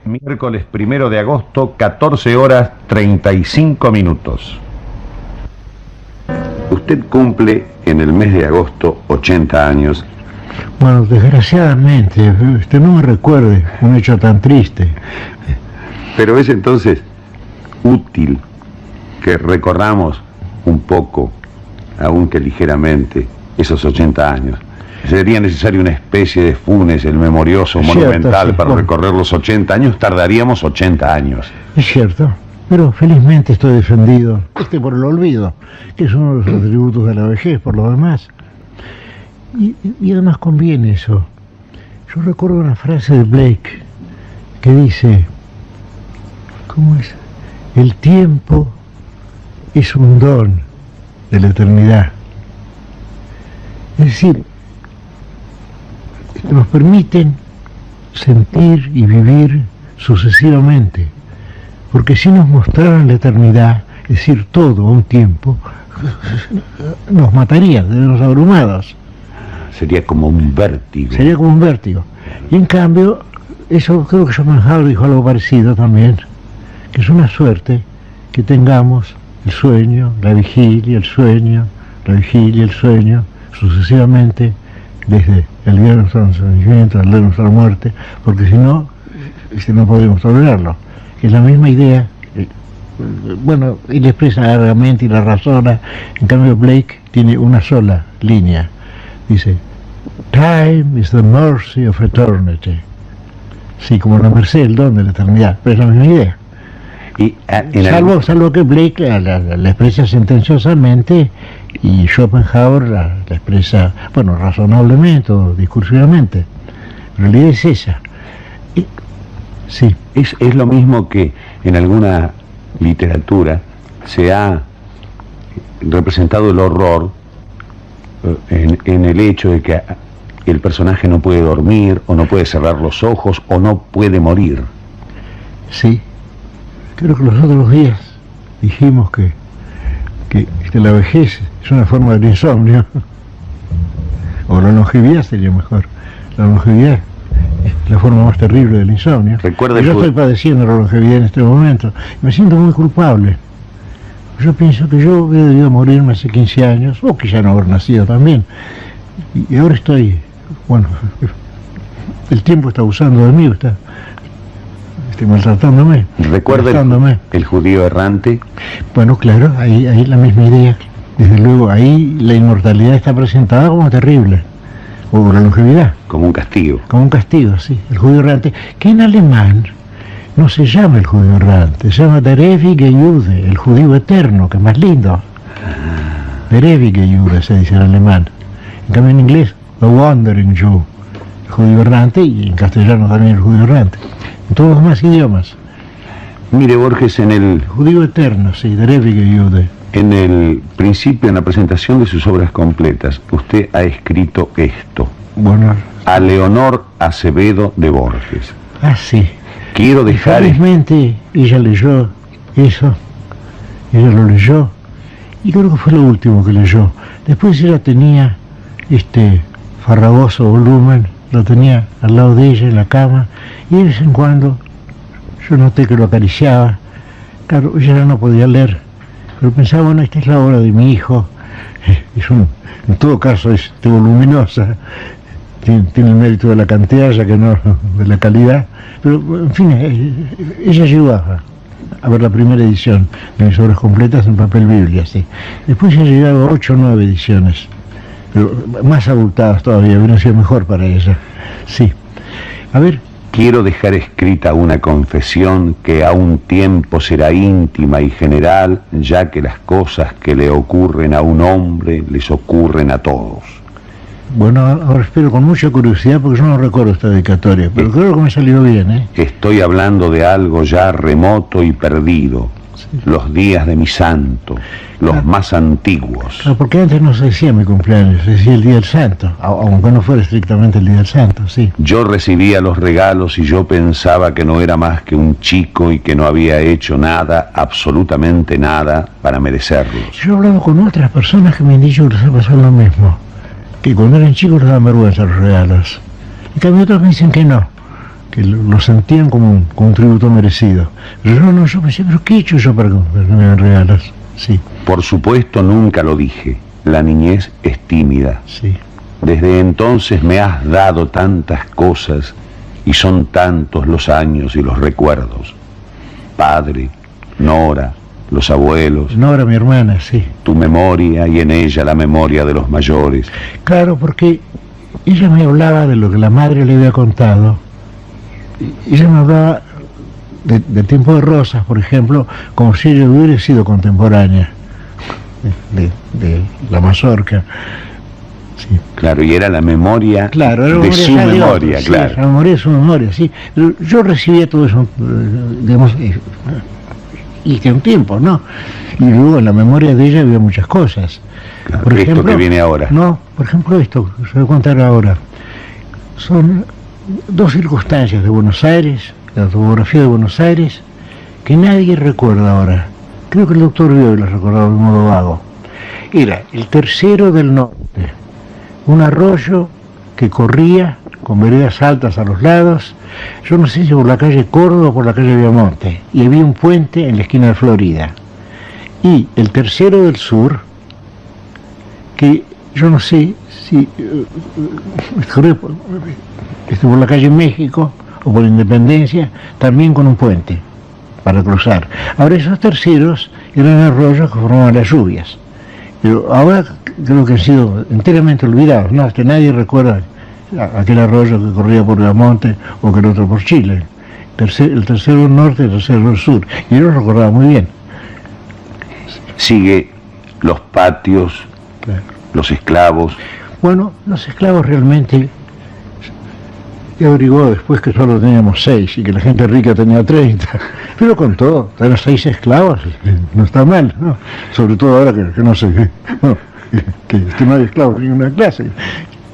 Miércoles 1 de agosto, 14 horas 35 minutos. Usted cumple en el mes de agosto 80 años. Bueno, desgraciadamente, usted no me recuerde un hecho tan triste. Pero es entonces útil que recorramos un poco, aunque ligeramente, esos 80 años. Sería necesario una especie de Funes, el memorioso monumental, sí, para recorrer los 80 años. Tardaríamos 80 años. Es cierto, pero felizmente estoy defendido por el olvido, que es uno de los atributos de la vejez, por lo demás. Y además conviene eso. Yo recuerdo una frase de Blake que dice, ¿cómo es? El tiempo es un don de la eternidad. Es decir, nos permiten sentir y vivir sucesivamente, porque si nos mostraran la eternidad, es decir, todo a un tiempo, nos mataría, nos abrumados. Sería como un vértigo. Sería como un vértigo. Y en cambio, eso creo que Schopenhauer dijo algo parecido también, que es una suerte que tengamos el sueño, la vigilia, el sueño, la vigilia, el sueño, sucesivamente, desde el día de nuestro nacimiento al día de nuestra muerte, porque si no, no podemos tolerarlo. Es la misma idea, bueno, él expresa largamente y la razona, en cambio Blake tiene una sola línea, dice, time is the mercy of eternity. Sí, como la merced, el don de la eternidad, pero es la misma idea. Y, salvo que Blake la expresa sentenciosamente y Schopenhauer la expresa, bueno, razonablemente o discursivamente. En realidad es esa. Sí, es lo mismo que en alguna literatura se ha representado el horror en el hecho de que el personaje no puede dormir, o no puede cerrar los ojos, o no puede morir. Sí. Creo que los otros días dijimos que la vejez es una forma del insomnio, o la longevidad sería mejor. La longevidad es la forma más terrible del insomnio. Yo estoy padeciendo la longevidad en este momento, me siento muy culpable. Yo pienso que yo hubiera debido morirme hace 15 años, o quizá no haber nacido también, y ahora estoy, bueno, el tiempo está abusando de mí, está maltratándome. ¿Recuerda el judío errante? Bueno, claro, ahí la misma idea. Desde luego, ahí la inmortalidad está presentada como terrible, o la longevidad. Como un castigo. Como un castigo, sí. El judío errante, que en alemán no se llama el judío errante, se llama der ewige Jude, el judío eterno, que es más lindo. Der ewige Jude se dice en alemán. En cambio en inglés, the wandering Jew, el judío errante, y en castellano también el judío errante. En todos los demás idiomas. Mire, Borges, en el judío eterno, sí, der ewige Jude. En el principio, en la presentación de sus obras completas, usted ha escrito esto. Bueno. A Leonor Acevedo de Borges. Ah, sí. Quiero dejar... Felizmente ella leyó eso, ella lo leyó, y creo que fue lo último que leyó. Después ella tenía este farragoso volumen, lo tenía al lado de ella en la cama, y de vez en cuando yo noté que lo acariciaba. Claro, ella ya no podía leer, pero pensaba, bueno, esta es la obra de mi hijo, en todo caso es voluminosa, tiene el mérito de la cantidad ya que no de la calidad, pero en fin, ella llegó a ver la primera edición de mis obras completas en papel biblia, sí. Después ya llegado a 8 o 9 ediciones, pero más abultadas todavía, hubiera sido mejor para ella, sí. A ver. Quiero dejar escrita una confesión que a un tiempo será íntima y general, ya que las cosas que le ocurren a un hombre les ocurren a todos. Bueno, ahora espero con mucha curiosidad porque yo no recuerdo esta dedicatoria, pero creo que me salió bien, ¿eh? Estoy hablando de algo ya remoto y perdido, sí. Los días de mi santo, los más antiguos. Claro, porque antes no se decía mi cumpleaños, se decía el día del santo, aunque no fuera estrictamente el día del santo, sí. Yo recibía los regalos y yo pensaba que no era más que un chico y que no había hecho nada, absolutamente nada, para merecerlos. Yo he hablado con otras personas que me han dicho que les ha pasado lo mismo, que cuando eran chicos les dan vergüenza los regalos. En cambio otros me dicen que no, que lo sentían como un tributo merecido. Pero yo pensé, ¿pero qué he hecho yo para que me regalas? Sí. Por supuesto, nunca lo dije. La niñez es tímida. Sí. Desde entonces me has dado tantas cosas y son tantos los años y los recuerdos. Padre, Nora, los abuelos. Nora, mi hermana, sí. Tu memoria y en ella la memoria de los mayores. Claro, porque ella me hablaba de lo que la madre le había contado. Ella me hablaba del tiempo de Rosas, por ejemplo, como si ella hubiera sido contemporánea de la mazorca. Sí. Claro, y era la memoria, claro, era de su memoria, sí, claro. La memoria de su memoria, sí. Pero yo recibía todo eso, digamos, y que un tiempo, ¿no? Y luego en la memoria de ella había muchas cosas. Claro, por ejemplo, esto que viene ahora. No, por ejemplo esto, se voy a contar ahora. Son dos circunstancias de Buenos Aires, la topografía de Buenos Aires, que nadie recuerda ahora. Creo que el doctor Bioy la recordaba de modo vago. Era el Tercero del Norte, un arroyo que corría con veredas altas a los lados, yo no sé si por la calle Córdoba o por la calle Viamonte, y había un puente en la esquina de Florida. Y el Tercero del Sur, que yo no sé si corría por la calle México o por Independencia, también con un puente para cruzar. Ahora esos terceros eran arroyos que formaban las lluvias, pero ahora creo que han sido enteramente olvidados, ¿no? Que nadie recuerda aquel arroyo que corría por Viamonte o que el otro por Chile. El tercero del norte y el tercero del sur. Y yo lo recordaba muy bien. Sigue los patios, Claro. los esclavos. Bueno, los esclavos realmente, he averiguado después que solo teníamos 6 y que la gente rica tenía 30. Pero con todo, tener 6 esclavos no está mal, ¿no? Sobre todo ahora que no sé, bueno, que no hay esclavos en ninguna clase.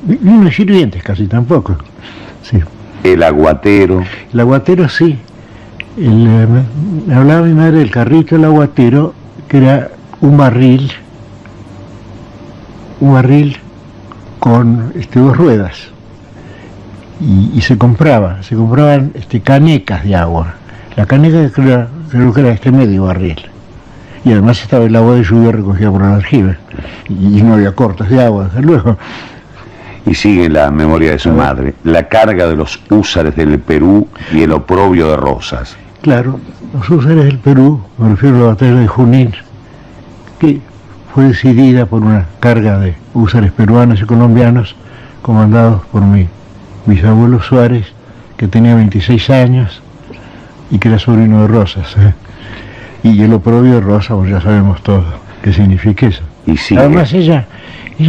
Ni unos sirvientes casi tampoco. Sí. El aguatero. El aguatero sí. Me hablaba mi madre del carrito del aguatero, que era un barril con 2 ruedas. Y se compraban canecas de agua. La caneca creo que era medio barril. Y además estaba el agua de lluvia recogida por el aljibe. Y no había cortes de agua, desde luego. Y sigue la memoria de su madre. La carga de los húsares del Perú y el oprobio de Rosas. Claro, los húsares del Perú, me refiero a la batalla de Junín, que fue decidida por una carga de húsares peruanos y colombianos, comandados por mi bisabuelo Suárez, que tenía 26 años y que era sobrino de Rosas. Y el oprobio de Rosas, pues ya sabemos todo qué significa eso. Y sigue. Además ella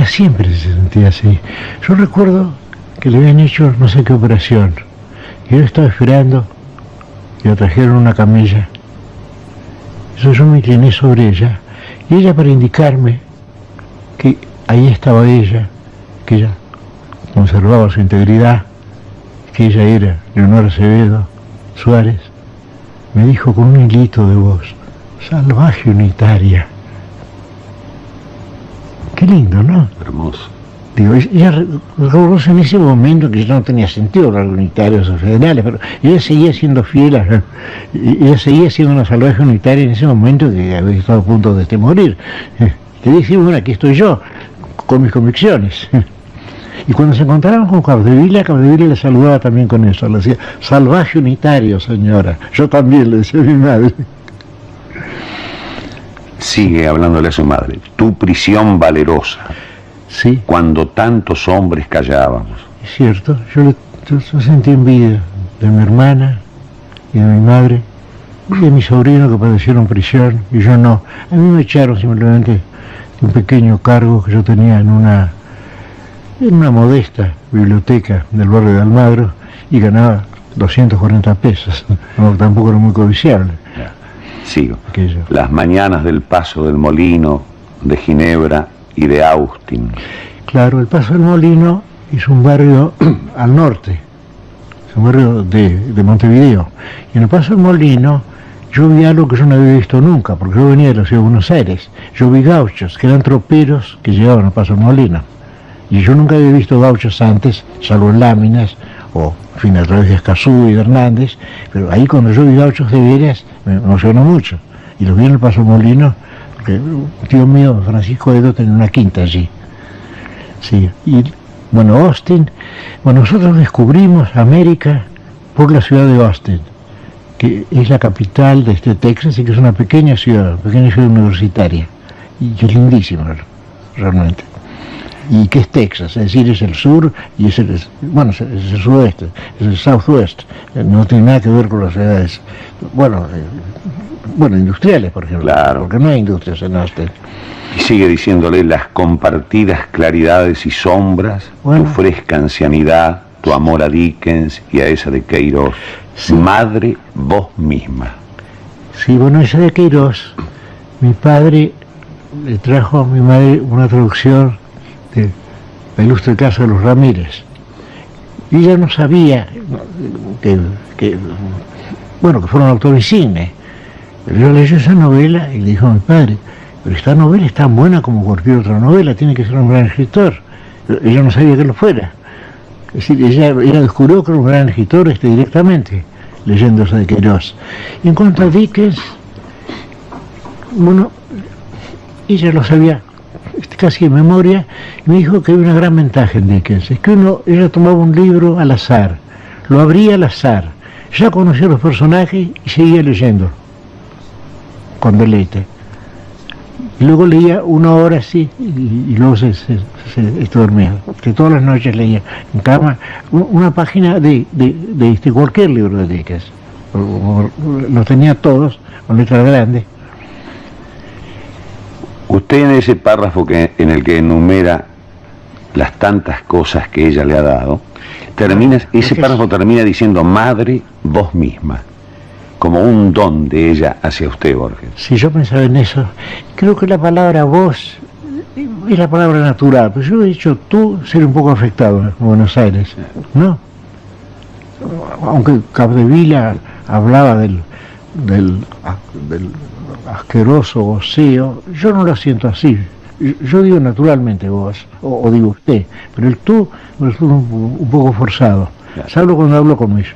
siempre se sentía así. Yo recuerdo que le habían hecho no sé qué operación, y yo estaba esperando que la trajeron una camilla. Entonces yo me incliné sobre ella, y ella, para indicarme que ahí estaba ella, que ella conservaba su integridad, que ella era Leonora Acevedo Suárez, me dijo con un hilito de voz: salvaje unitaria. Qué lindo, ¿no? Hermoso. Digo, ella reconoce en ese momento que ya no tenía sentido hablar de unitarios o federales, pero ella seguía siendo fiel, ella seguía siendo una salvaje unitaria en ese momento que había estado a punto de morir. Que decía, bueno, aquí estoy yo, con mis convicciones. Y cuando se encontraban con Capdevila le saludaba también con eso, le decía: salvaje unitario, señora. Yo también, le decía a mi madre. Sigue hablándole a su madre. Tu prisión valerosa. Sí. Cuando tantos hombres callábamos. Es cierto, yo sentí envidia de mi hermana y de mi madre y de mi sobrino, que padecieron prisión, y yo no. A mí me echaron simplemente de un pequeño cargo que yo tenía en una modesta biblioteca del barrio de Almagro, y ganaba 240 pesos, no, tampoco era muy codiciable. Sigo. Aquello. Las mañanas del Paso del Molino, de Ginebra y de Austin. Claro, el Paso del Molino es un barrio al norte, es un barrio de Montevideo. Y en el Paso del Molino yo vi algo que yo no había visto nunca, porque yo venía de la ciudad de Buenos Aires. Yo vi gauchos, que eran troperos que llegaban al Paso del Molino. Y yo nunca había visto gauchos antes, salvo en láminas o en fin, a través de Escazú y de Hernández, pero ahí cuando yo vi Gauchos de Veras me emocionó mucho, y lo vi en el Paso Molino, porque un tío mío, Francisco Edo, tenía una quinta allí. Sí, y bueno, Austin, bueno, nosotros descubrimos América por la ciudad de Austin, que es la capital de Texas y que es una pequeña ciudad universitaria, y que es lindísima, realmente. Y que es Texas, es decir, es el sur y es el sudoeste, es el southwest, no tiene nada que ver con las ciudades, bueno, industriales, por ejemplo, claro, porque no hay industrias en Austin. Y sigue diciéndole: las compartidas claridades y sombras, tu fresca ancianidad, tu amor a Dickens y a esa de Queiroz, sí. Madre, vos misma. Sí, bueno, esa de Queiroz, mi padre le trajo a mi madre una traducción de La ilustre casa de los Ramírez, y ella no sabía que fueron autores insignes, pero yo leyó esa novela y le dijo a mi padre: pero esta novela es tan buena como cualquier otra novela, tiene que ser un gran escritor. Ella no sabía que lo fuera, es decir, ella descubrió que era un gran escritor directamente leyendo esa de Queiroz. Y en cuanto a Dickens, bueno, ella lo sabía casi de memoria, y me dijo que hay una gran ventaja en Dickens, es que ella tomaba un libro al azar, lo abría al azar, ya conocía los personajes y seguía leyendo con deleite. Y luego leía una hora así y luego se dormía, que todas las noches leía en cama una página de cualquier libro de Dickens, los tenía todos con letras grandes. Usted, en ese párrafo en el que enumera las tantas cosas que ella le ha dado, ese párrafo termina diciendo: madre, vos misma, como un don de ella hacia usted, Borges. Si yo pensaba en eso, creo que la palabra vos es la palabra natural, pero yo he dicho tú, ser un poco afectado en Buenos Aires, ¿no? Aunque Capdevila hablaba del asqueroso voceo, yo no lo siento así. Yo digo naturalmente vos, o digo usted, pero el tú me resulta un poco forzado. Claro. Salvo cuando hablo con mis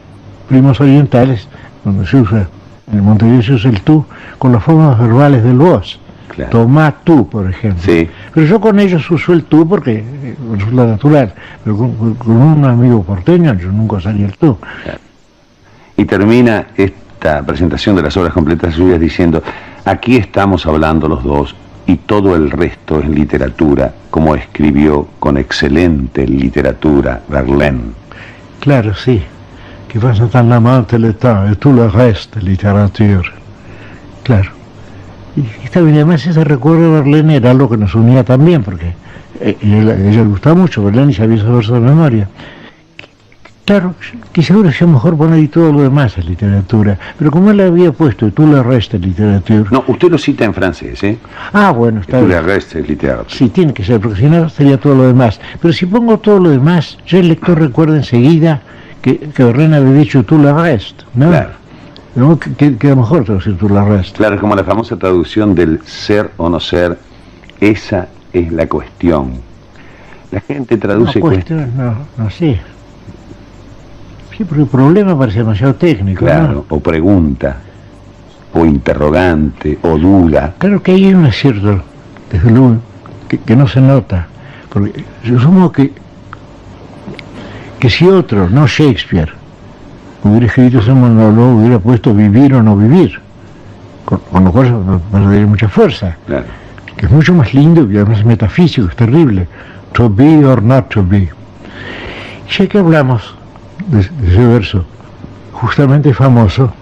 primos orientales, donde se usa, en el Montevideo se usa el tú con las formas verbales del vos. Claro. Tomá tú, por ejemplo. Sí. Pero yo con ellos uso el tú porque resulta natural, pero con un amigo porteño yo nunca usaría el tú. Claro. Y termina esta presentación de las obras completas suyas diciendo: aquí estamos hablando los dos y todo el resto es literatura, como escribió con excelente literatura Verlaine. Claro, sí. Que vas a tan amante l'état et tout le reste literature. Claro. Y está bien, además ese recuerdo de Verlaine era algo que nos unía también, porque a ella le gustaba mucho Verlaine y sabía saber su memoria. Claro, quizá hubiera sido mejor poner y todo lo demás en literatura, pero como él había puesto tú le restes literatura... No, usted lo cita en francés, ¿eh? Ah, bueno, está bien. Tú le restes literatura. Sí, tiene que ser, porque si no sería todo lo demás. Pero si pongo todo lo demás, ya el lector recuerda enseguida que Verlaine había dicho tú le restes, ¿no? Claro. No, queda mejor traducir tú le restes. Claro, es como la famosa traducción del ser o no ser, esa es la cuestión. La gente traduce... No sé. Sí, porque el problema parece demasiado técnico. Claro, ¿no? O pregunta, o interrogante, o duda. Claro que ahí hay un acierto, desde luego, que no se nota. Porque yo supongo que si otro, no Shakespeare, hubiera escrito ese monólogo, hubiera puesto vivir o no vivir, con lo cual perdería mucha fuerza. Claro. Que es mucho más lindo y además es metafísico, es terrible. To be or not to be. Ya que hablamos de ese verso justamente famoso,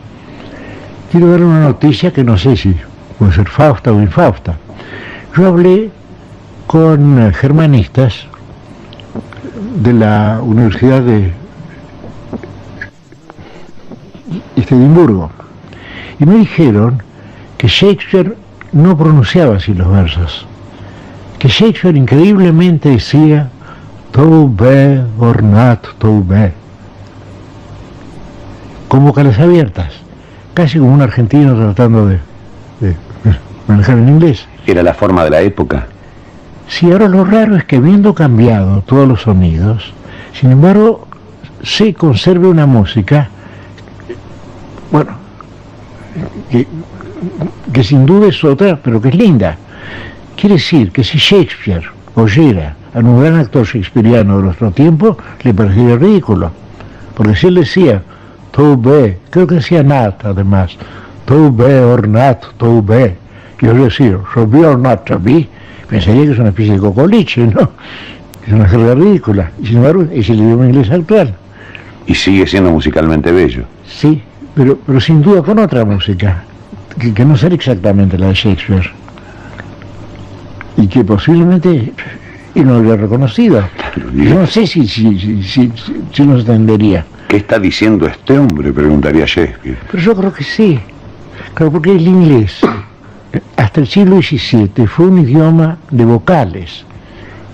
quiero dar una noticia que no sé si puede ser fausta o infausta. Yo hablé con germanistas de la Universidad de Edimburgo y me dijeron que Shakespeare no pronunciaba así los versos, que Shakespeare increíblemente decía to be or not to be, con vocales abiertas, casi como un argentino tratando de manejar en inglés. ¿Era la forma de la época? Sí, ahora lo raro es que habiendo cambiado todos los sonidos, sin embargo, se conserve una música, bueno, que sin duda es otra, pero que es linda. Quiere decir que si Shakespeare oyera a un gran actor shakespeariano de nuestro tiempo, le parecería ridículo. Porque si él decía, tu be, creo que decía Nat además, tu be or not, tu be, y yo decía, so be or not to be, pensaría que es una especie de cocoliche, ¿no? Es una jerga ridícula. Y sin embargo, es el idioma inglés actual. Y sigue siendo musicalmente bello. Sí, pero sin duda con otra música, que no será exactamente la de Shakespeare. Y que posiblemente y no lo habría reconocido. Yo no sé si nos entendería. ¿Qué está diciendo este hombre?, preguntaría Shakespeare. Pero yo creo que sí. Claro, porque el inglés, hasta el siglo XVII, fue un idioma de vocales.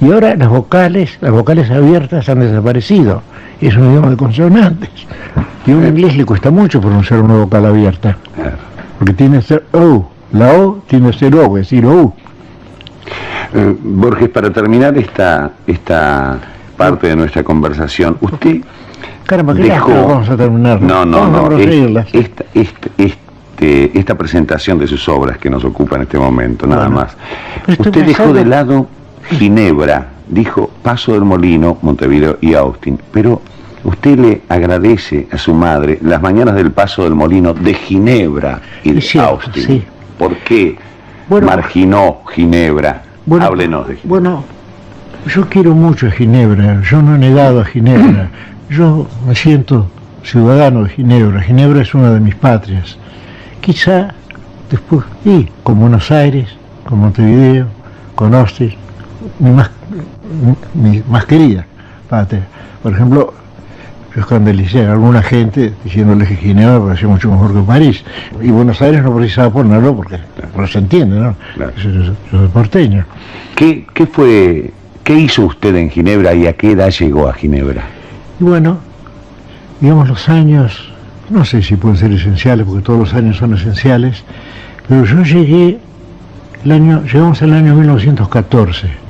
Y ahora las vocales abiertas han desaparecido. Es un idioma de consonantes. Y a un inglés le cuesta mucho pronunciar una vocal abierta. Porque tiene que ser O. La O tiene que ser O, es decir, O. Borges, para terminar esta parte de nuestra conversación, usted Caramba, ¿qué dejó... vamos a terminar? No. Esta presentación de sus obras que nos ocupa en este momento, nada más. Usted dejó de lado Ginebra, dijo Paso del Molino, Montevideo y Austin, pero usted le agradece a su madre las mañanas del Paso del Molino de Ginebra y de Austin. Sí. ¿Por qué marginó Ginebra? Háblenos de Ginebra. Bueno, yo quiero mucho a Ginebra, yo no he negado a Ginebra, yo me siento ciudadano de Ginebra, Ginebra es una de mis patrias. Quizá después, con Buenos Aires, con Montevideo, con Austin, mi más querida patria. Por ejemplo, yo escandalicé a alguna gente diciéndole que Ginebra parecía mucho mejor que París. Y Buenos Aires no precisaba ponerlo porque no se entiende, ¿no? Claro. Yo soy porteño. ¿Qué hizo usted en Ginebra y a qué edad llegó a Ginebra? Y bueno, digamos los años, no sé si pueden ser esenciales porque todos los años son esenciales, pero yo llegamos al año 1914.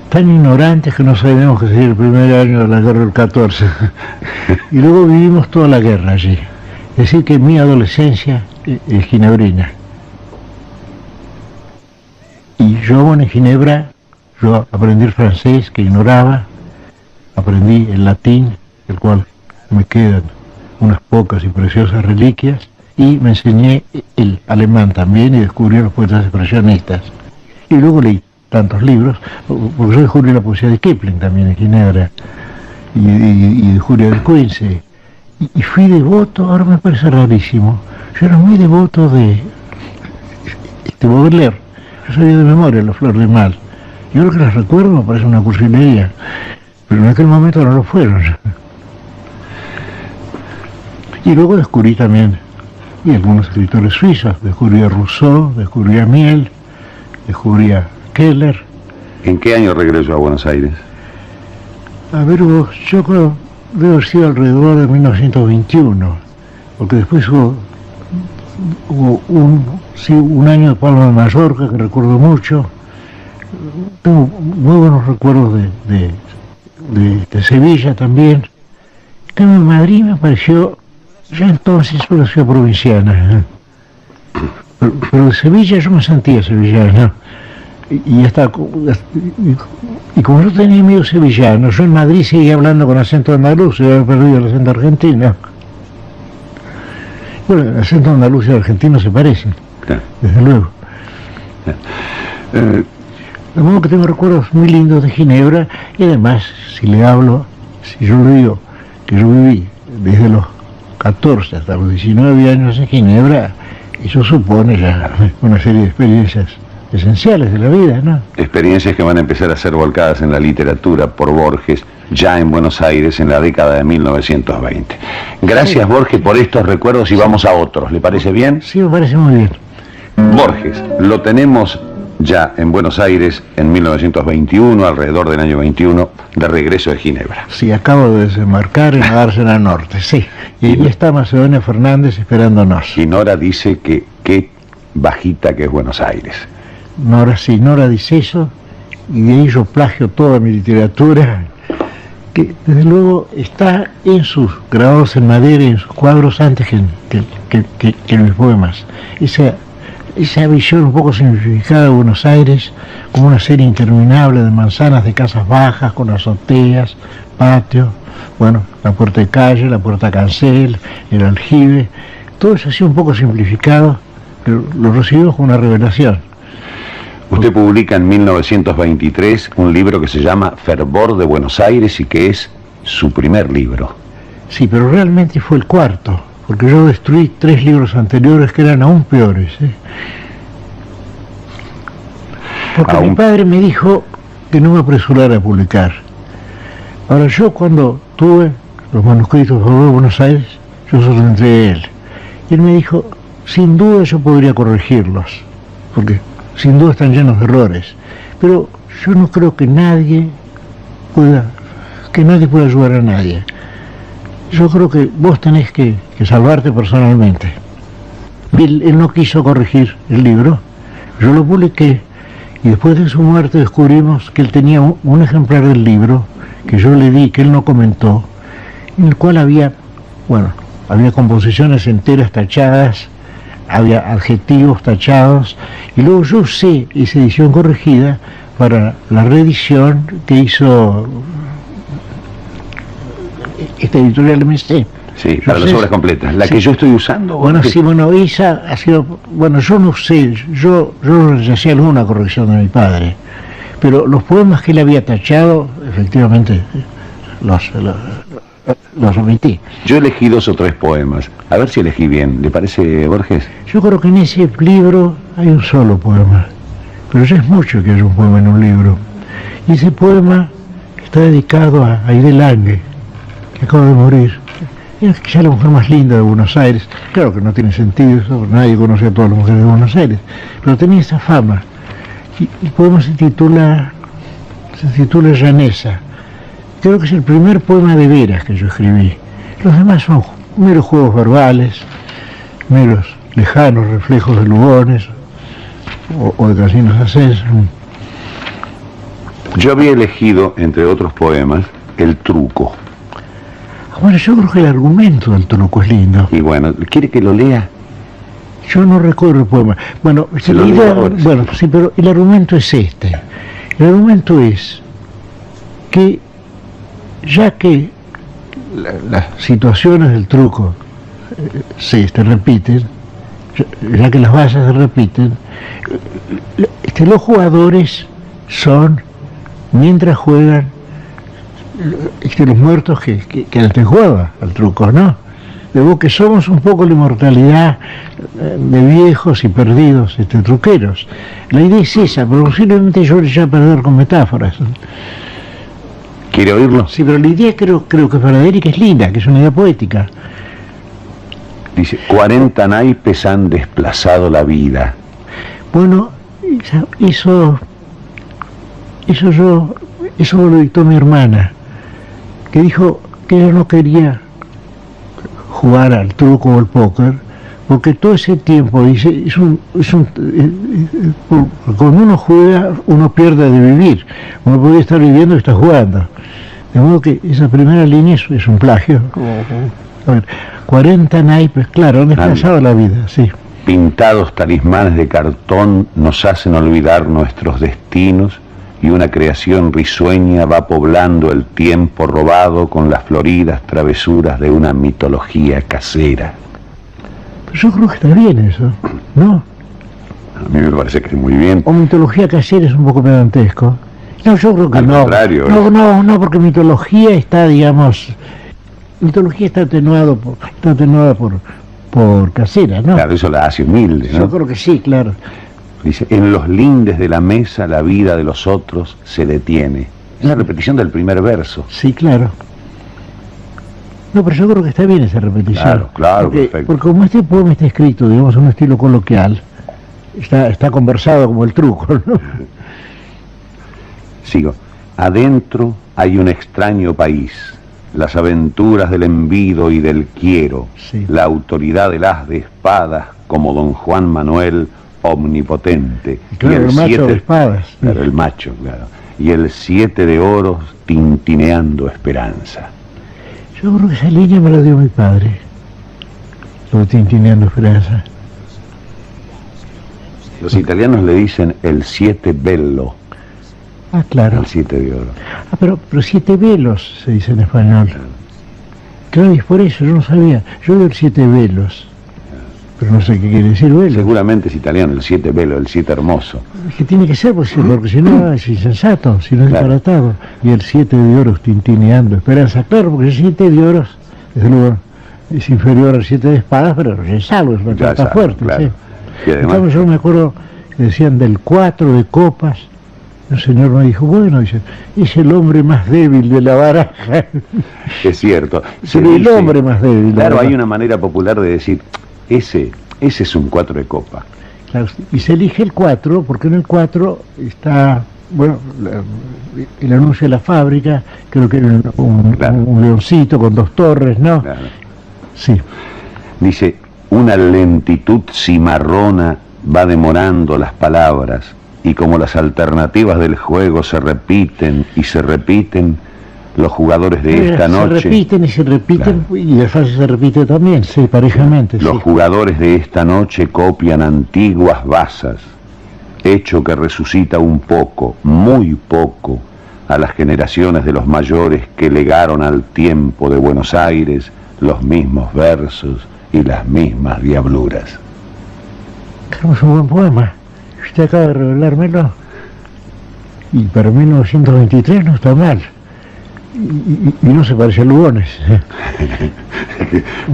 Tan ignorantes que no sabíamos que sería el primer año de la guerra del 14. Y luego vivimos toda la guerra allí. Es decir, que mi adolescencia es ginebrina. Y yo en Ginebra, yo aprendí el francés, que ignoraba, aprendí el latín, el cual me quedan unas pocas y preciosas reliquias, y me enseñé el alemán también y descubrí a los poetas expresionistas. Y luego leí tantos libros, porque yo descubrí la poesía de Kipling también en Ginebra, y de Julia de Quincy, y fui devoto, ahora me parece rarísimo, yo era muy devoto de Baudelaire, yo sabía de memoria La Flor de Mal, yo creo que las recuerdo, me parece una cursilería, pero en aquel momento no lo fueron. Y luego descubrí también, y algunos escritores suizos, descubrí a Rousseau, descubrí a Miel, descubrí a Keller. ¿En qué año regresó a Buenos Aires? A ver, yo creo debe haber sido alrededor de 1921, porque después hubo un año de Palma de Mallorca que recuerdo mucho. Tengo muy buenos recuerdos de Sevilla también. En Madrid me pareció ya entonces una ciudad provinciana, pero de Sevilla yo me sentía sevillano. Y como yo tenía amigos sevillanos, yo en Madrid seguía hablando con acento andaluz, y había perdido el acento argentino. Bueno, el acento andaluz y el argentino se parecen, claro, desde luego. De modo que tengo recuerdos muy lindos de Ginebra, y además, si yo le digo que yo viví desde los 14 hasta los 19 años en Ginebra, eso supone ya una serie de experiencias esenciales de la vida, ¿no? Experiencias que van a empezar a ser volcadas en la literatura por Borges ya en Buenos Aires en la década de 1920. Gracias, sí, Borges, por estos recuerdos y vamos a otros. ¿Le parece bien? Sí, me parece muy bien. Borges, lo tenemos ya en Buenos Aires en 1921, alrededor del año 21, de regreso de Ginebra. Sí, acabo de desembarcar en Dársena Norte, sí. Y ahí está Macedonia Fernández esperándonos. Y Nora dice que qué bajita que es Buenos Aires. Nora dice eso, y de ahí yo plagio toda mi literatura, que desde luego está en sus grabados en madera y en sus cuadros antes que en mis poemas. Esa visión un poco simplificada de Buenos Aires como una serie interminable de manzanas de casas bajas con azoteas, patios, bueno, la puerta de calle, la puerta cancel, el aljibe, todo eso así un poco simplificado, pero lo recibimos como una revelación. Usted publica en 1923 un libro que se llama Fervor de Buenos Aires y que es su primer libro. Sí, pero realmente fue el cuarto, porque yo destruí 3 libros anteriores que eran aún peores. Porque mi padre me dijo que no me apresurara a publicar. Ahora yo cuando tuve los manuscritos de Fervor de Buenos Aires, yo se los entregué a él. Y él me dijo, sin duda yo podría corregirlos, porque sin duda están llenos de errores, pero yo no creo que nadie pueda ayudar a nadie. Yo creo que vos tenés que salvarte personalmente. Él no quiso corregir el libro, yo lo publiqué, y después de su muerte descubrimos que él tenía un ejemplar del libro que yo le di, que él no comentó, en el cual había composiciones enteras tachadas, había adjetivos tachados, y luego yo usé esa edición corregida para la reedición que hizo esta editorial MC. Sí, para las obras completas. La que yo estoy usando. Bueno, sí, bueno, esa ha sido, bueno, yo no sé, yo rechacé alguna corrección de mi padre, pero los poemas que él había tachado, efectivamente, los omití. Yo elegí 2 o 3 poemas. A ver si elegí bien. ¿Le parece, Borges? Yo creo que en ese libro hay un solo poema, pero ya es mucho que haya un poema en un libro. Y ese poema está dedicado a Aide Lange, que acaba de morir. Es quizá la mujer más linda de Buenos Aires. Claro que no tiene sentido eso, nadie conoce a todas las mujeres de Buenos Aires, pero tenía esa fama. Y el poema se titula Llaneza. Creo que es el primer poema de veras que yo escribí. Los demás son meros juegos verbales, meros lejanos reflejos de Lugones o de Casinos Ascenso. Yo había elegido, entre otros poemas, El Truco. Bueno, yo creo que el argumento del truco es lindo. Y bueno, ¿quiere que lo lea? Yo no recuerdo el poema. Bueno, sí, pero el argumento es este. El argumento es que ya que las situaciones del truco se repiten, ya que las bases se repiten, los jugadores son, mientras juegan, los muertos que antes jugaban al truco, ¿no? De modo que somos un poco la inmortalidad de viejos y perdidos truqueros. La idea es esa, pero posiblemente yo le voy a perder con metáforas. ¿Quiere oírlo? Sí, pero la idea creo que es verdadera y que es linda, que es una idea poética. Dice, 40 naipes han desplazado la vida. Bueno, eso lo dictó mi hermana, que dijo que ella no quería jugar al truco o al póker, porque todo ese tiempo, dice, cuando uno juega, uno pierde de vivir. Uno podría estar viviendo y está jugando. De modo que esa primera línea es un plagio. A ver, 40 naipes, claro, han desplazado la vida, sí. Pintados talismanes de cartón nos hacen olvidar nuestros destinos y una creación risueña va poblando el tiempo robado con las floridas travesuras de una mitología casera. Pero yo creo que está bien eso, ¿no? A mí me parece que es muy bien. O mitología casera es un poco pedantesco. No, yo creo que Al no. contrario, No, porque mitología está, digamos, mitología está atenuada por casera, ¿no? Claro, eso la hace humilde, ¿no? Yo creo que sí, claro. Dice, en los lindes de la mesa la vida de los otros se detiene. Es la repetición del primer verso. Sí, claro. No, pero yo creo que está bien esa repetición. Claro, perfecto. Porque como este poema está escrito, digamos, en un estilo coloquial, está conversado como el truco, ¿no? Sigo. Adentro hay un extraño país, las aventuras del envido y del quiero, sí. La autoridad del as de espadas como don Juan Manuel omnipotente. Claro, el macho de espadas. Claro, el macho, claro. y el 7 de oros tintineando esperanza. Yo creo que esa línea me la dio mi padre, lo de tintineando esperanza. Los italianos le dicen el 7 bello, Ah, claro. el 7 de oro. Ah, pero 7 velos se dice en español. Claro, y es por eso, yo no sabía. Yo digo el 7 velos, pero no sé qué quiere decir velos. Seguramente es italiano, el 7 bello, el 7 hermoso. Es que tiene que ser, porque si no es insensato, si no es Claro. disparatado. Y el 7 de oros tintineando esperanza, claro, porque el 7 de oros, desde luego, es inferior al 7 de espadas, pero es salvo, es una Ya carta sabe, fuerte. claro. Sí. Y además, Entonces yo me acuerdo que decían del 4 de copas. El señor me dijo, bueno, dice, es el hombre más débil de la baraja. es cierto. Es el dice- hombre más débil. Claro, la hay baraja. una manera popular de decir, ese es un 4 de copa. Claro, y se elige el 4 porque en el 4 está, bueno, el anuncio de la fábrica, creo que era Claro. un leoncito con 2 torres, ¿no? Claro. Sí, Dice, una lentitud cimarrona va demorando las palabras, y como las alternativas del juego se repiten y se repiten, los jugadores de esta se noche... repiten y se repiten, Claro. y la frase se repite también, sí, parejamente. Los Sí. jugadores de esta noche copian antiguas basas, hecho que resucita un poco, muy poco, a las generaciones de los mayores que legaron al tiempo de Buenos Aires los mismos versos y las mismas diabluras. Claro, es un buen poema. Usted acaba de revelármelo. Y para 1923 no está mal. Y no se parece a Lugones.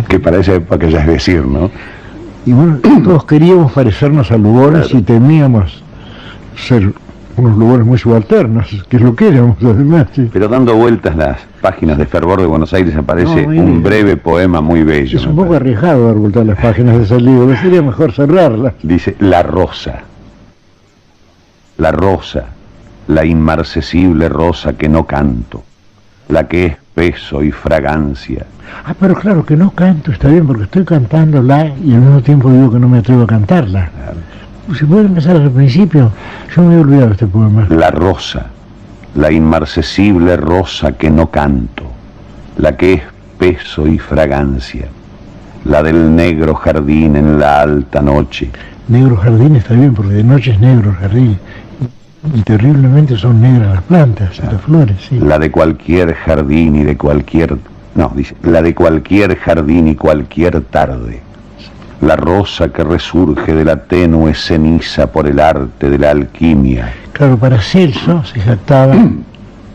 Que para esa época ya es decir, ¿no? Y bueno, todos queríamos parecernos a Lugones Claro. y temíamos ser unos Lugones muy subalternos, que es lo que éramos además. Sí. Pero dando vueltas las páginas de Fervor de Buenos Aires aparece No, mire, un breve poema muy bello. Es me un poco parece. arriesgado dar vuelta a las páginas de ese libro, sería mejor cerrarlas. Dice, la rosa, la inmarcesible rosa que no canto, la que es peso y fragancia. Ah, pero claro que no canto, está bien, porque estoy cantándola y al mismo tiempo digo que no me atrevo a cantarla. Si puede empezar desde el principio, yo me había olvidado de este poema. La rosa, la inmarcesible rosa que no canto, la que es peso y fragancia, la del negro jardín en la alta noche. Negro jardín está bien, porque de noche es negro el jardín. Y terriblemente son negras las plantas, las flores, sí. La de cualquier jardín y de cualquier... No, dice, la de cualquier jardín y cualquier tarde. La rosa que resurge de la tenue ceniza por el arte de la alquimia. Claro, Paracelso se jactaba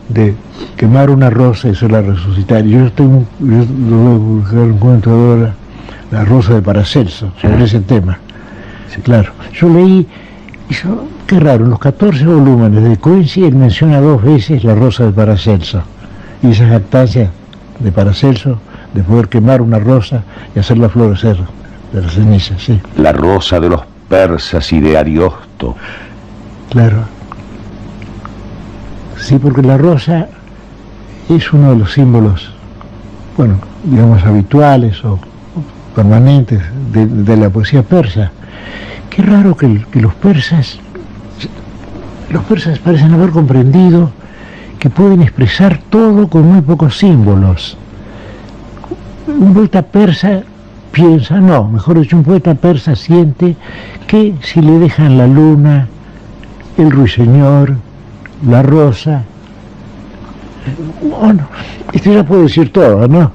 de quemar una rosa y hacerla resucitar. Y yo lo voy a publicar un cuento ahora, La rosa de Paracelso, sobre ese tema. Sí, claro. Yo leí, qué raro, en los 14 volúmenes de Quincy él menciona 2 veces la rosa de Paracelso. Y esa jactancia de Paracelso de poder quemar una rosa y hacerla florecer de la ceniza, sí. La rosa de los persas y de Ariosto. Claro. Sí, porque la rosa es uno de los símbolos, bueno, digamos habituales o permanentes de la poesía persa. Qué raro que los persas parecen haber comprendido que pueden expresar todo con muy pocos símbolos. Un poeta persa piensa, no, mejor dicho, un poeta persa siente que si le dejan la luna, el ruiseñor, la rosa, bueno, esto ya puede decir todo, ¿no?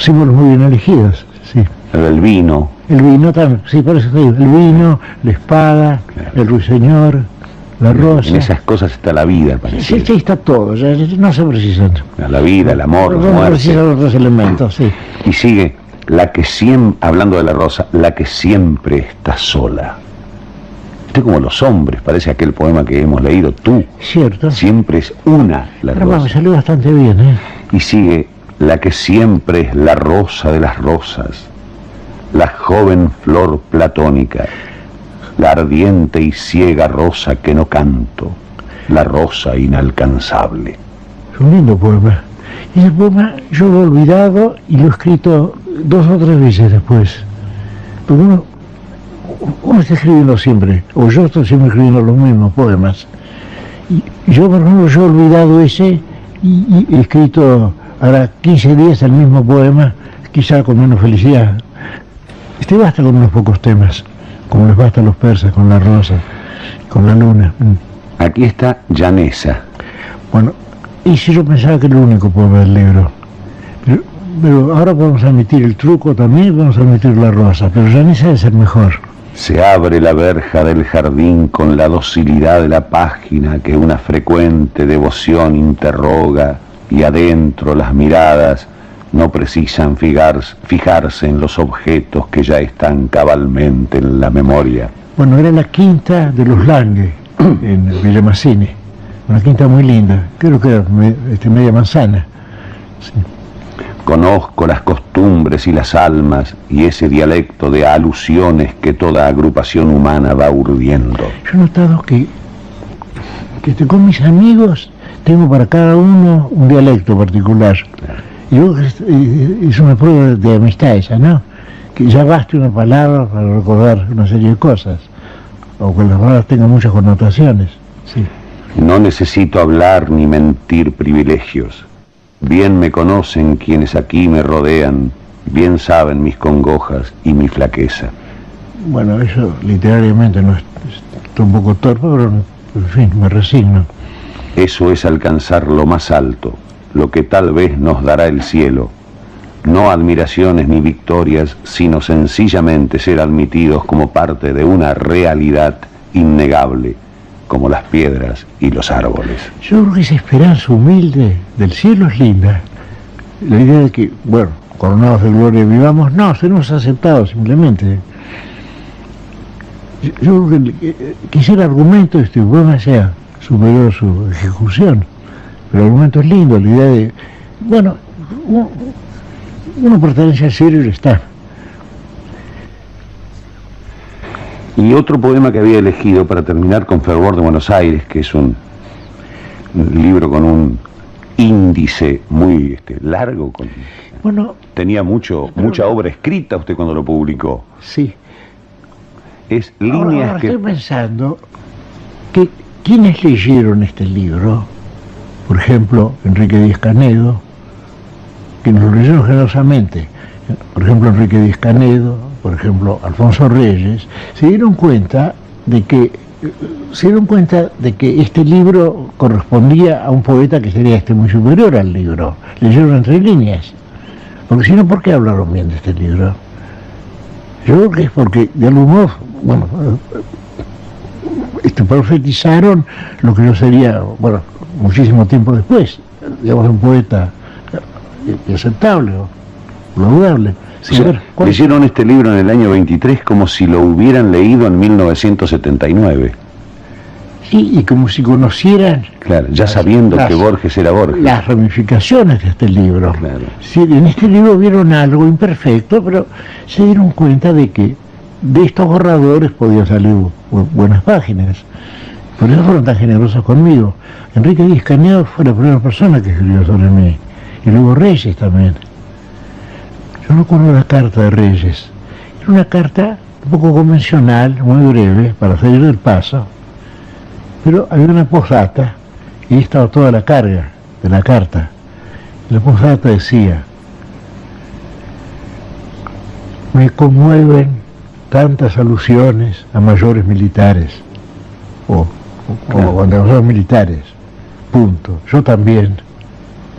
Símbolos muy bien elegidos, sí. El vino. El vino también, sí, por eso te digo, el vino, la espada, el ruiseñor, la rosa. En esas cosas está la vida, parece. Sí, está todo, ya no se precisan. La vida, el amor, la No se muerte. precisan otros elementos, sí. Y sigue, la que siempre, hablando de la rosa, la que siempre está sola. Usted como los hombres, parece aquel poema que hemos leído, tú, Cierto. siempre es una la Caramba, me rosa. salió bastante bien, ¿eh? Y sigue, la que siempre es la rosa de las rosas, la joven flor platónica, la ardiente y ciega rosa que no canto, la rosa inalcanzable. Es un lindo poema. Ese poema yo lo he olvidado y lo he escrito 2 o 3 veces después. Porque uno está escribiendo siempre, o yo estoy siempre escribiendo los mismos poemas. Y yo, por ejemplo, yo he olvidado ese y he escrito ahora 15 días el mismo poema, quizá con menos felicidad. Basta con unos pocos temas, como les basta a los persas, con la rosa, con la luna. Aquí está Llaneza. Bueno, y si yo pensaba que era el único poema del libro. Pero ahora podemos admitir el truco también, podemos admitir la rosa, pero Llaneza es el mejor. Se abre la verja del jardín con la docilidad de la página que una frecuente devoción interroga, y adentro las miradas no precisan fijarse en los objetos que ya están cabalmente en la memoria. Bueno, era la quinta de los Lange, en Villa Mazzini, una quinta muy linda, creo que era media manzana. Sí. Conozco las costumbres y las almas y ese dialecto de alusiones que toda agrupación humana va urdiendo. Yo he notado que con mis amigos tengo para cada uno un dialecto particular. Y es una prueba de amistad esa, ¿no? Que ya baste una palabra para recordar una serie de cosas, o que las palabras tengan muchas connotaciones. Sí. No necesito hablar ni mentir privilegios. Bien me conocen quienes aquí me rodean, bien saben mis congojas y mi flaqueza. Bueno, eso literariamente no estoy un poco torpe, pero en fin, me resigno. Eso es alcanzar lo más alto, lo que tal vez nos dará el cielo. No admiraciones ni victorias, sino sencillamente ser admitidos como parte de una realidad innegable, como las piedras y los árboles. Yo creo que esa esperanza humilde del cielo es linda. La idea de que, bueno, coronados de gloria vivamos, no, seremos aceptados simplemente. Yo creo que quizá el argumento de este poema sea superior a su ejecución, pero el argumento es lindo, la idea de, bueno, uno pertenece al cielo y lo está. Y otro poema que había elegido para terminar con Fervor de Buenos Aires, que es un libro con un índice muy largo, Bueno, tenía mucha obra escrita usted cuando lo publicó. Sí. Es líneas ahora que... estoy pensando que quienes leyeron este libro, por ejemplo, Enrique Díaz Canedo, que nos lo leyeron generosamente, por ejemplo, Enrique Díaz Canedo, por ejemplo, Alfonso Reyes, se dieron cuenta de que este libro correspondía a un poeta que sería muy superior al libro. Leyeron entre líneas. Porque si no, ¿por qué hablaron bien de este libro? Yo creo que es porque, de algún modo, bueno, profetizaron lo que yo sería, bueno, muchísimo tiempo después, digamos, un poeta aceptable o laudable. Sí, leyeron este libro en el año 23 como si lo hubieran leído en 1979. Sí, y como si conocieran... Claro, ya sabiendo que Borges era Borges. Las ramificaciones de este libro. Claro. Sí, en este libro vieron algo imperfecto, pero se dieron cuenta de que de estos borradores podían salir buenas páginas. Por eso fueron tan generosos conmigo. Enrique Díaz Canedo fue la primera persona que escribió sobre mí. Y luego Reyes también. Yo recuerdo la carta de Reyes. Era una carta un poco convencional, muy breve, para salir del paso. Pero había una postdata y ahí estaba toda la carga de la carta. La postdata decía: me conmueven tantas alusiones a mayores militares, o a mayores militares, punto. Yo también,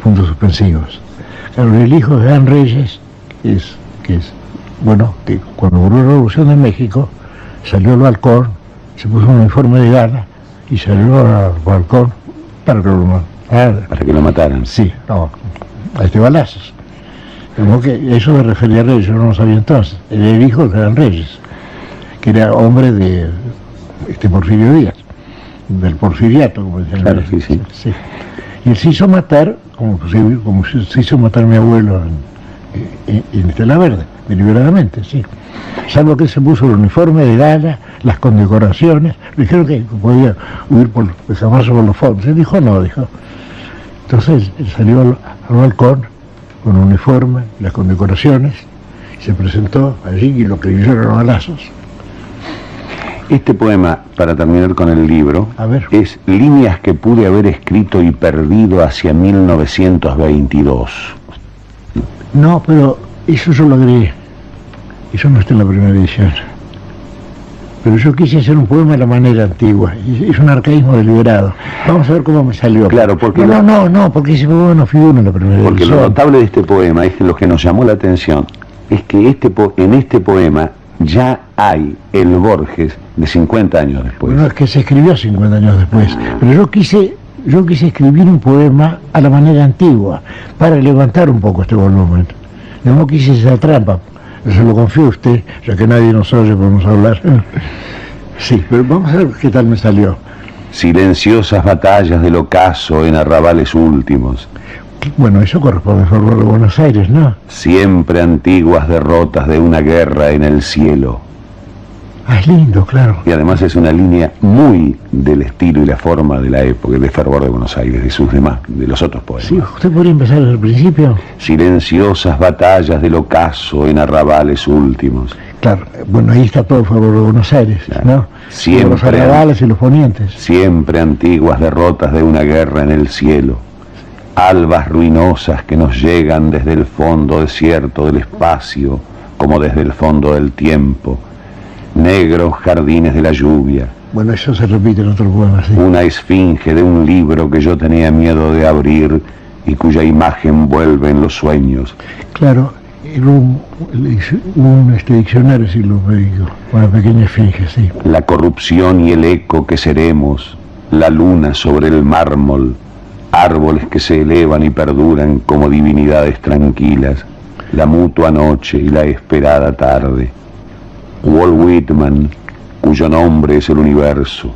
puntos suspensivos. Claro, el hijo de Dan Reyes, que cuando ocurrió la Revolución de México, salió al balcón, se puso un uniforme de gala y salió al balcón para que lo mataran. Sí, no, a balazos. Como que eso me refería a Reyes, yo no lo sabía entonces. Era el hijo de Dan Reyes, que era hombre de Porfirio Díaz, del porfiriato, como decían. Claro, sí. Y él se hizo matar, como se hizo matar mi abuelo en Estela Verde, deliberadamente, sí. Salvo que se puso el uniforme de gala, las condecoraciones, le dijeron que podía huir jamás por los fondos. Él dijo no, dijo. Entonces él salió al balcón con un uniforme, las condecoraciones, y se presentó allí y lo que hicieron a balazos. Este poema, para terminar con el libro, A ver. es líneas que pude haber escrito y perdido hacia 1922. No, pero eso yo lo agregué. Eso no está en la primera edición. Pero yo quise hacer un poema a la manera antigua. Es un arcaísmo deliberado. Vamos a ver cómo me salió. Claro, porque No, porque ese poema no figura en la primera Porque edición. lo notable de este poema es que lo que nos llamó la atención es que en este poema ya hay el Borges de 50 años después. Bueno, es que se escribió 50 años después. Pero yo quise escribir un poema a la manera antigua, para levantar un poco este volumen. Yo no quise esa trampa. Se lo confío a usted, ya que nadie nos oye, podemos hablar. Sí, pero vamos a ver qué tal me salió. Silenciosas batallas del ocaso en arrabales últimos, Bueno, eso corresponde al Fervor de Buenos Aires, ¿no? siempre antiguas derrotas de una guerra en el cielo. Ah, es lindo, claro. Y además es una línea muy del estilo y la forma de la época, de Fervor de Buenos Aires, de sus demás, de los otros poemas. Sí, usted podría empezar desde el principio. Silenciosas batallas del ocaso en arrabales últimos. Claro, bueno, ahí está todo el Fervor de Buenos Aires, Claro. ¿no? Siempre. Los arrabales y los ponientes. Siempre antiguas derrotas de una guerra en el cielo. Albas ruinosas que nos llegan desde el fondo desierto del espacio, como desde el fondo del tiempo. Negros jardines de la lluvia. Bueno, eso se repite en otro poema, sí. Una esfinge de un libro que yo tenía miedo de abrir y cuya imagen vuelve en los sueños. Claro, era un diccionario enciclopédico, una pequeña esfinge, sí. La corrupción y el eco que seremos, la luna sobre el mármol, árboles que se elevan y perduran como divinidades tranquilas, la mutua noche y la esperada tarde. Walt Whitman, cuyo nombre es el universo.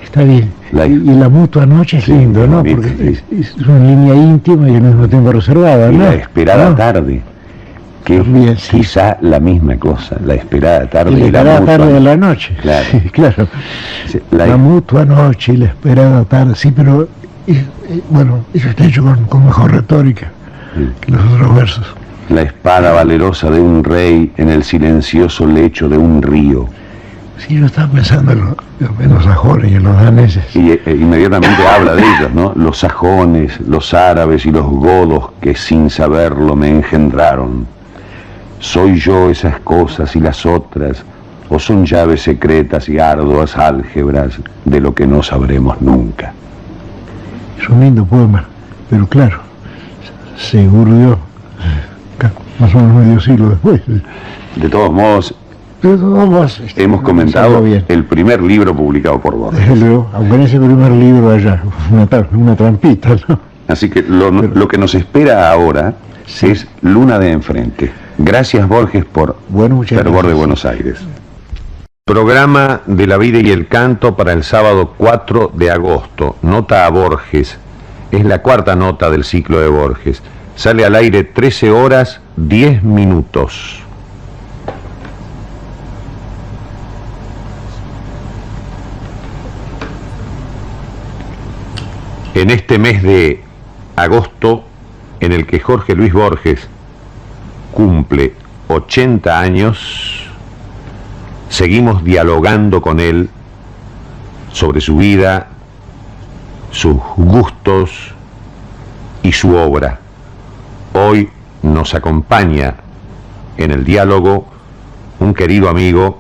Está bien. La- y la mutua noche es Sí, lindo, ¿no? sí, Porque sí. es una línea íntima y al mismo tiempo reservada, Y ¿no? la esperada ¿No? tarde, que es También, sí. quizá la misma cosa, la esperada tarde Y la y la esperada mutua. tarde de la noche. Claro. Sí, claro. Sí, La mutua noche y la esperada tarde, sí, pero bueno, eso está hecho con mejor retórica que los otros versos. la espada valerosa de un rey en el silencioso lecho de un río. Sí, yo estaba pensando en los sajones y en los daneses. Y inmediatamente habla de ellos, ¿no? Los sajones, los árabes y los godos que sin saberlo me engendraron. ¿Soy yo esas cosas y las otras? ¿O son llaves secretas y arduas álgebras de lo que no sabremos nunca? Es un lindo poema, pero claro, se urdió más o menos medio siglo después. De todos modos, Pero vamos, hemos comentado bien. el primer libro publicado por Borges. Desde luego, aunque en ese primer libro haya una trampita, ¿no? Así que lo que nos espera ahora es Luna de Enfrente. Gracias, Borges, por Bueno, muchas Fervor de gracias. Buenos Aires. Programa de la vida y el canto para el sábado 4 de agosto. Nota a Borges. Es la cuarta nota del ciclo de Borges. Sale al aire 13 horas 10 minutos. En este mes de agosto, en el que Jorge Luis Borges cumple 80 años, seguimos dialogando con él sobre su vida, sus gustos y su obra. Hoy nos acompaña en el diálogo un querido amigo,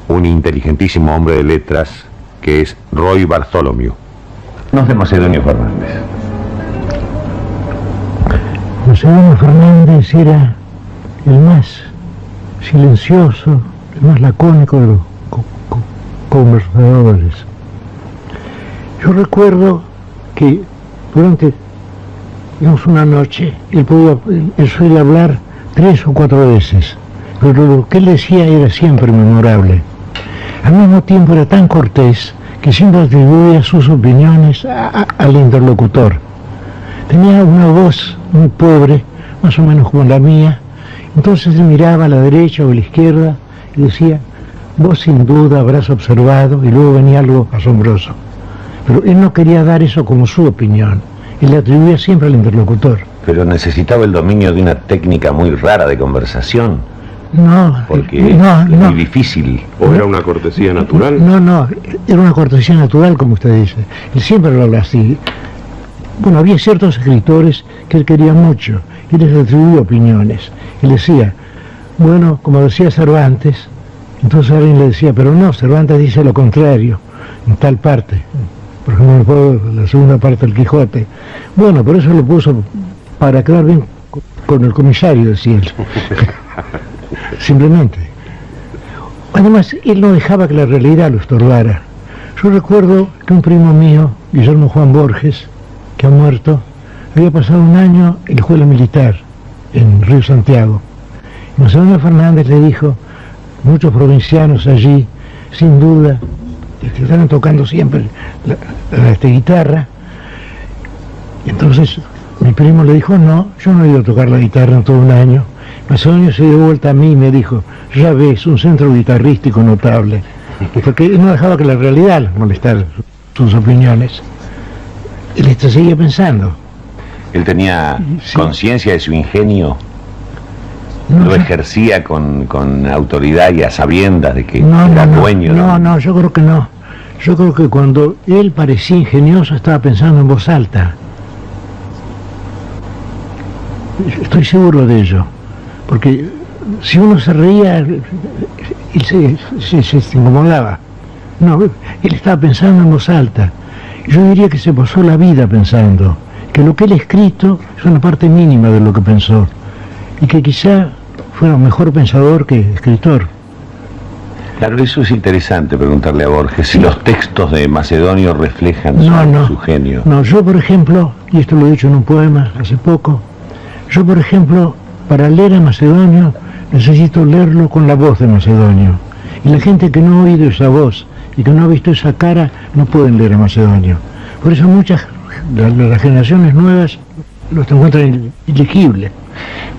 un inteligentísimo hombre de letras, que es Roy Bartholomew. Nos de Macedonio Fernández. Macedonio Fernández era el más silencioso, el más lacónico de los conversadores. Yo recuerdo que durante, digamos, una noche, él suele hablar 3 o 4 veces, pero lo que él decía era siempre memorable. Al mismo tiempo era tan cortés que siempre atribuía sus opiniones al interlocutor. Tenía una voz muy pobre, más o menos como la mía, entonces él miraba a la derecha o a la izquierda y decía: vos sin duda habrás observado, y luego venía algo asombroso. Pero él no quería dar eso como su opinión, él le atribuía siempre al interlocutor. Pero necesitaba el dominio de una técnica muy rara de conversación. No, porque no, es muy difícil. ¿O era una cortesía natural? No, era una cortesía natural, como usted dice. Él siempre lo habla así. Bueno, había ciertos escritores que él quería mucho y les atribuía opiniones. Y decía, bueno, como decía Cervantes, entonces alguien le decía, pero no, Cervantes dice lo contrario, en tal parte. Por ejemplo, la segunda parte del Quijote. Bueno, por eso lo puso para quedar bien con el comisario, decía él. Simplemente. Además, él no dejaba que la realidad lo estorbara. Yo recuerdo que un primo mío, Guillermo Juan Borges, que ha muerto, había pasado un año en la escuela militar, en Río Santiago. Y Macedonio Fernández le dijo, muchos provincianos allí, sin duda, que estaban tocando siempre la guitarra. Y entonces mi primo le dijo, no, yo no he ido a tocar la guitarra en todo un año. Macedonio se dio vuelta a mí y me dijo, ya ves, un centro guitarrístico notable. Porque él no dejaba que la realidad molestara sus opiniones. Él seguía pensando. Él tenía conciencia de su ingenio. No, lo ejercía con autoridad y a sabiendas de que era dueño. No, yo creo que no. Yo creo que cuando él parecía ingenioso estaba pensando en voz alta. Estoy seguro de ello. Porque si uno se reía, él se incomodaba. No, él estaba pensando en voz alta. Yo diría que se pasó la vida pensando, que lo que él ha escrito es una parte mínima de lo que pensó. Y que quizá fuera un mejor pensador que escritor. Claro, eso es interesante preguntarle a Borges, si los textos de Macedonio reflejan su genio. No, yo por ejemplo, y esto lo he dicho en un poema hace poco, yo por ejemplo, para leer a Macedonio, necesito leerlo con la voz de Macedonio. Y la gente que no ha oído esa voz y que no ha visto esa cara, no pueden leer a Macedonio. Por eso muchas de las generaciones nuevas los encuentran ilegibles.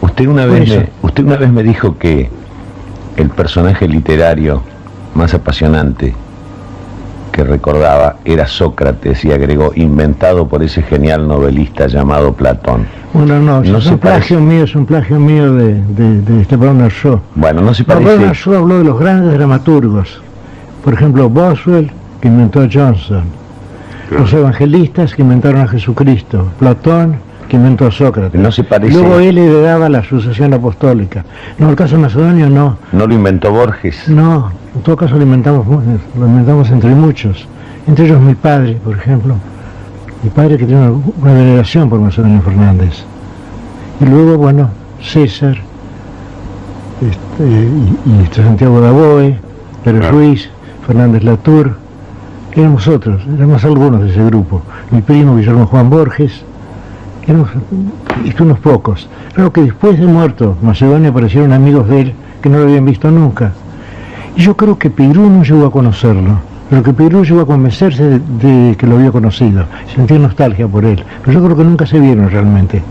Usted una vez me dijo que el personaje literario más apasionante que recordaba era Sócrates, y agregó, inventado por ese genial novelista llamado Platón. Bueno, no es un plagio mío de Bernard Shaw. Bueno, no se parece. Bernard Shaw habló de los grandes dramaturgos. Por ejemplo, Boswell, que inventó a Johnson. Claro. Los evangelistas que inventaron a Jesucristo. Platón, que inventó a Sócrates. No se parece. Luego él heredaba la sucesión apostólica. No, el caso de Macedonio no. ¿No lo inventó Borges? No, en todo caso lo inventamos entre muchos. Entre ellos mi padre, por ejemplo. Mi padre, que tiene una veneración por Macedonio Fernández. Y luego, bueno, César, y Santiago Daboe, Pérez Ruiz, Fernández Latour. Éramos éramos algunos de ese grupo. Mi primo Guillermo Juan Borges. Éramos unos pocos. Pero que después de muerto Macedonio aparecieron amigos de él que no lo habían visto nunca. Y yo creo que Pirú no llegó a conocerlo, pero que Pirú llegó a convencerse de que lo había conocido, sentir nostalgia por él. Pero yo creo que nunca se vieron realmente.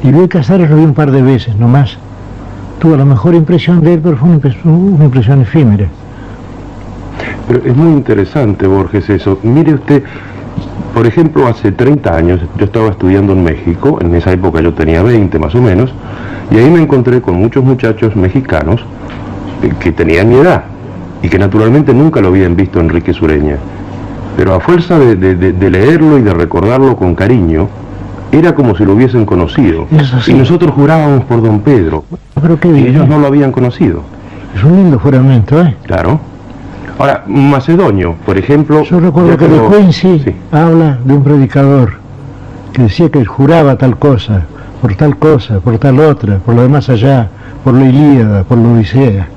Y Bioy Casares lo vi un par de veces nomás. Tuvo la mejor impresión de él, pero fue una impresión efímera. Pero es muy interesante, Borges, eso. Mire usted, por ejemplo, hace 30 años yo estaba estudiando en México, en esa época yo tenía 20 más o menos, y ahí me encontré con muchos muchachos mexicanos que tenían mi edad, y que naturalmente nunca lo habían visto a Enrique Sureña. Pero a fuerza de leerlo y de recordarlo con cariño, era como si lo hubiesen conocido. Sí. Y nosotros jurábamos por don Pedro, pero qué bien, y ellos no lo habían conocido. Es un lindo juramento, ¿eh? Claro. Ahora, Macedonio, por ejemplo... Yo recuerdo que de Quincy habla de un predicador que decía que él juraba tal cosa, por tal otra, por lo de más allá, por la Ilíada, por la Odisea.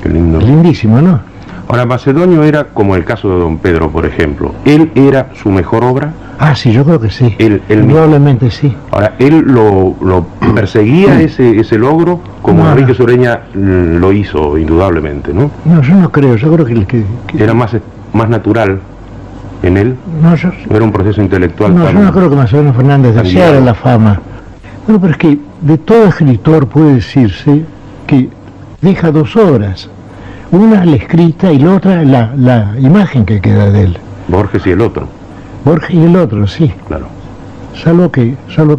Qué lindo. Lindísimo, ¿no? Ahora, Macedonio era como el caso de don Pedro, por ejemplo. ¿Él era su mejor obra? Ah, sí, yo creo que sí. Él probablemente sí. Ahora, ¿él lo perseguía ese logro como Enrique Sureña lo hizo, indudablemente, no? No, yo no creo. Yo creo que era más natural en él. No era un proceso intelectual. No, yo no creo que Macedonio Fernández deseara la fama. Bueno, pero es que de todo escritor puede decirse que deja dos obras. Una la escrita y la otra la imagen que queda de él. Borges y el otro. Borges y el otro, sí. Claro. Salvo que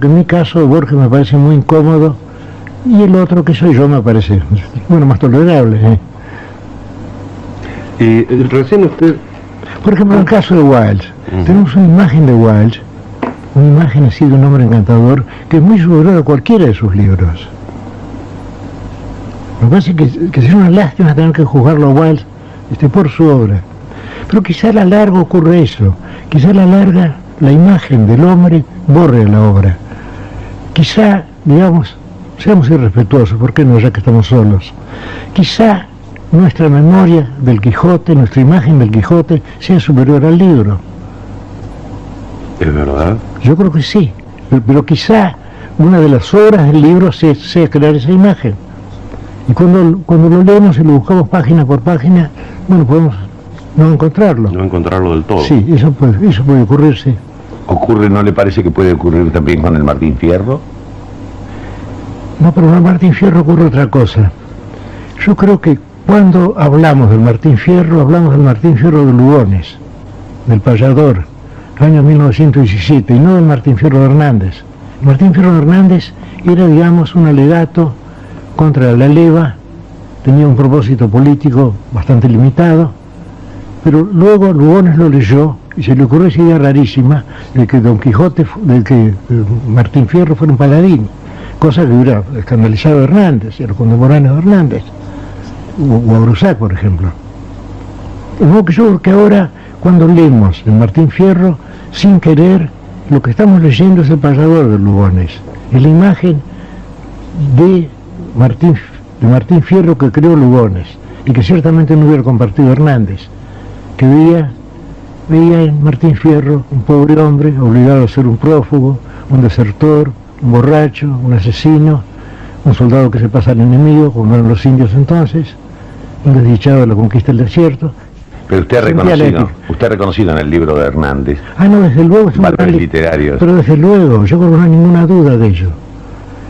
en mi caso Borges me parece muy incómodo y el otro que soy yo me parece, bueno, más tolerable. Recién usted... Por ejemplo, en el caso de Wilde, tenemos una imagen de Wilde, una imagen así de un hombre encantador, que es muy superior a cualquiera de sus libros. Lo que pasa es que es una lástima tener que juzgarlo a Wilde por su obra. Pero quizá a la larga ocurre eso, quizá a la larga la imagen del hombre borre la obra. Quizá, digamos, seamos irrespetuosos, ¿por qué no, ya que estamos solos? Quizá nuestra memoria del Quijote, nuestra imagen del Quijote, sea superior al libro. ¿Es verdad? Yo creo que sí, pero quizá una de las obras del libro sea crear esa imagen. Y cuando lo leemos y lo buscamos página por página, bueno, podemos no encontrarlo. No encontrarlo del todo. Sí, eso puede ocurrir, sí. ¿Ocurre, no le parece que puede ocurrir también con el Martín Fierro? No, pero con el Martín Fierro ocurre otra cosa. Yo creo que cuando hablamos del Martín Fierro, hablamos del Martín Fierro de Lugones, del payador, el año 1917, y no del Martín Fierro de Hernández. El Martín Fierro de Hernández era, digamos, un alegato contra la leva, tenía un propósito político bastante limitado, pero luego Lugones lo leyó y se le ocurrió esa idea rarísima de que Don Quijote, de que Martín Fierro fuera un paladín, cosa que hubiera escandalizado a Hernández y a los contemporáneos de Hernández, o a Brusac, por ejemplo. De modo que yo creo que ahora, cuando leemos el Martín Fierro, sin querer, lo que estamos leyendo es el payador de Lugones, es la imagen de Martín Fierro que creó Lugones, y que ciertamente no hubiera compartido Hernández, que veía en Martín Fierro un pobre hombre obligado a ser un prófugo, un desertor, un borracho, un asesino, un soldado que se pasa al enemigo, como eran los indios entonces, un desdichado de la conquista del desierto. Pero usted ha reconocido en el libro de Hernández. Ah, no, desde luego es un valores gran literarios. Pero desde luego, yo creo que no hay ninguna duda de ello.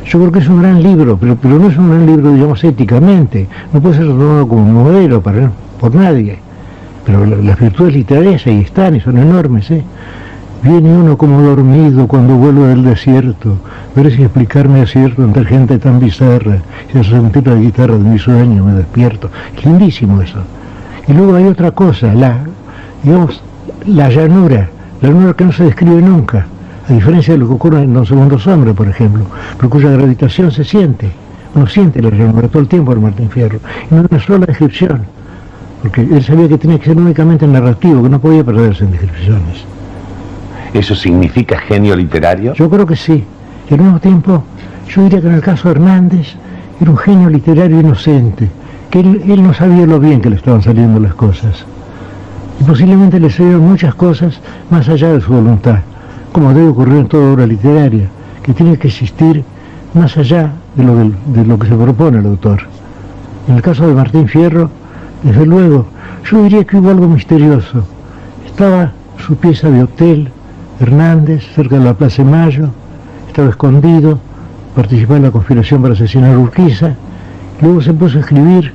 Yo creo que es un gran libro, pero no es un gran libro, digamos, éticamente. No puede ser tomado como un modelo por nadie. Pero las virtudes literarias ahí están y son enormes, ¿eh? Viene uno como dormido cuando vuelvo del desierto, pero sin explicarme es cierto entre gente tan bizarra, y al sentir la guitarra de mi sueño me despierto. Es lindísimo eso. Y luego hay otra cosa, la llanura que no se describe nunca, a diferencia de lo que ocurre en Los Segundos Hombres, por ejemplo, pero cuya gravitación se siente. Uno siente la llanura todo el tiempo en Martín Fierro, y no una sola descripción, porque él sabía que tenía que ser únicamente narrativo, que no podía perderse en descripciones. ¿Eso significa genio literario? Yo creo que sí. Y al mismo tiempo, yo diría que en el caso de Hernández, era un genio literario inocente, que él no sabía lo bien que le estaban saliendo las cosas. Y posiblemente le salieron muchas cosas más allá de su voluntad, como debe ocurrir en toda obra literaria, que tiene que existir más allá de lo que se propone el autor. En el caso de Martín Fierro, desde luego, yo diría que hubo algo misterioso. Estaba su pieza de hotel, Hernández, cerca de la Plaza de Mayo, estaba escondido, participó en la conspiración para asesinar a Urquiza, luego se puso a escribir,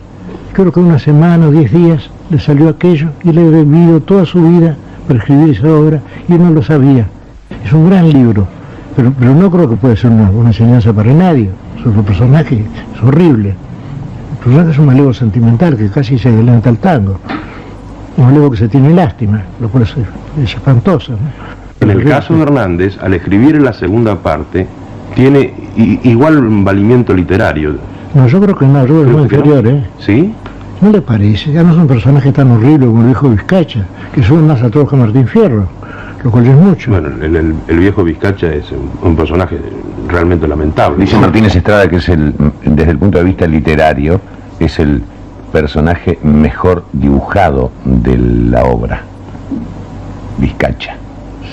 creo que una semana o 10 días le salió aquello y le he vivido toda su vida para escribir esa obra y él no lo sabía. Es un gran libro, pero no creo que pueda ser una enseñanza para nadie. Su personaje es horrible. El personaje es un malevo sentimental que casi se adelanta al tango. Un malevo que se tiene lástima, lo cual es espantoso, ¿no? En el caso de Hernández, al escribir en la segunda parte, tiene igual valimiento literario. No, yo creo que no, yo creo que es muy inferior, ¿eh? ¿Sí? ¿No le parece? Ya no es un personaje tan horrible como el viejo Vizcacha, que sube más a todos que Martín Fierro, lo cual es mucho. Bueno, el viejo Vizcacha es un personaje realmente lamentable. Dice Martínez Estrada que desde el punto de vista literario, es el personaje mejor dibujado de la obra, Vizcacha.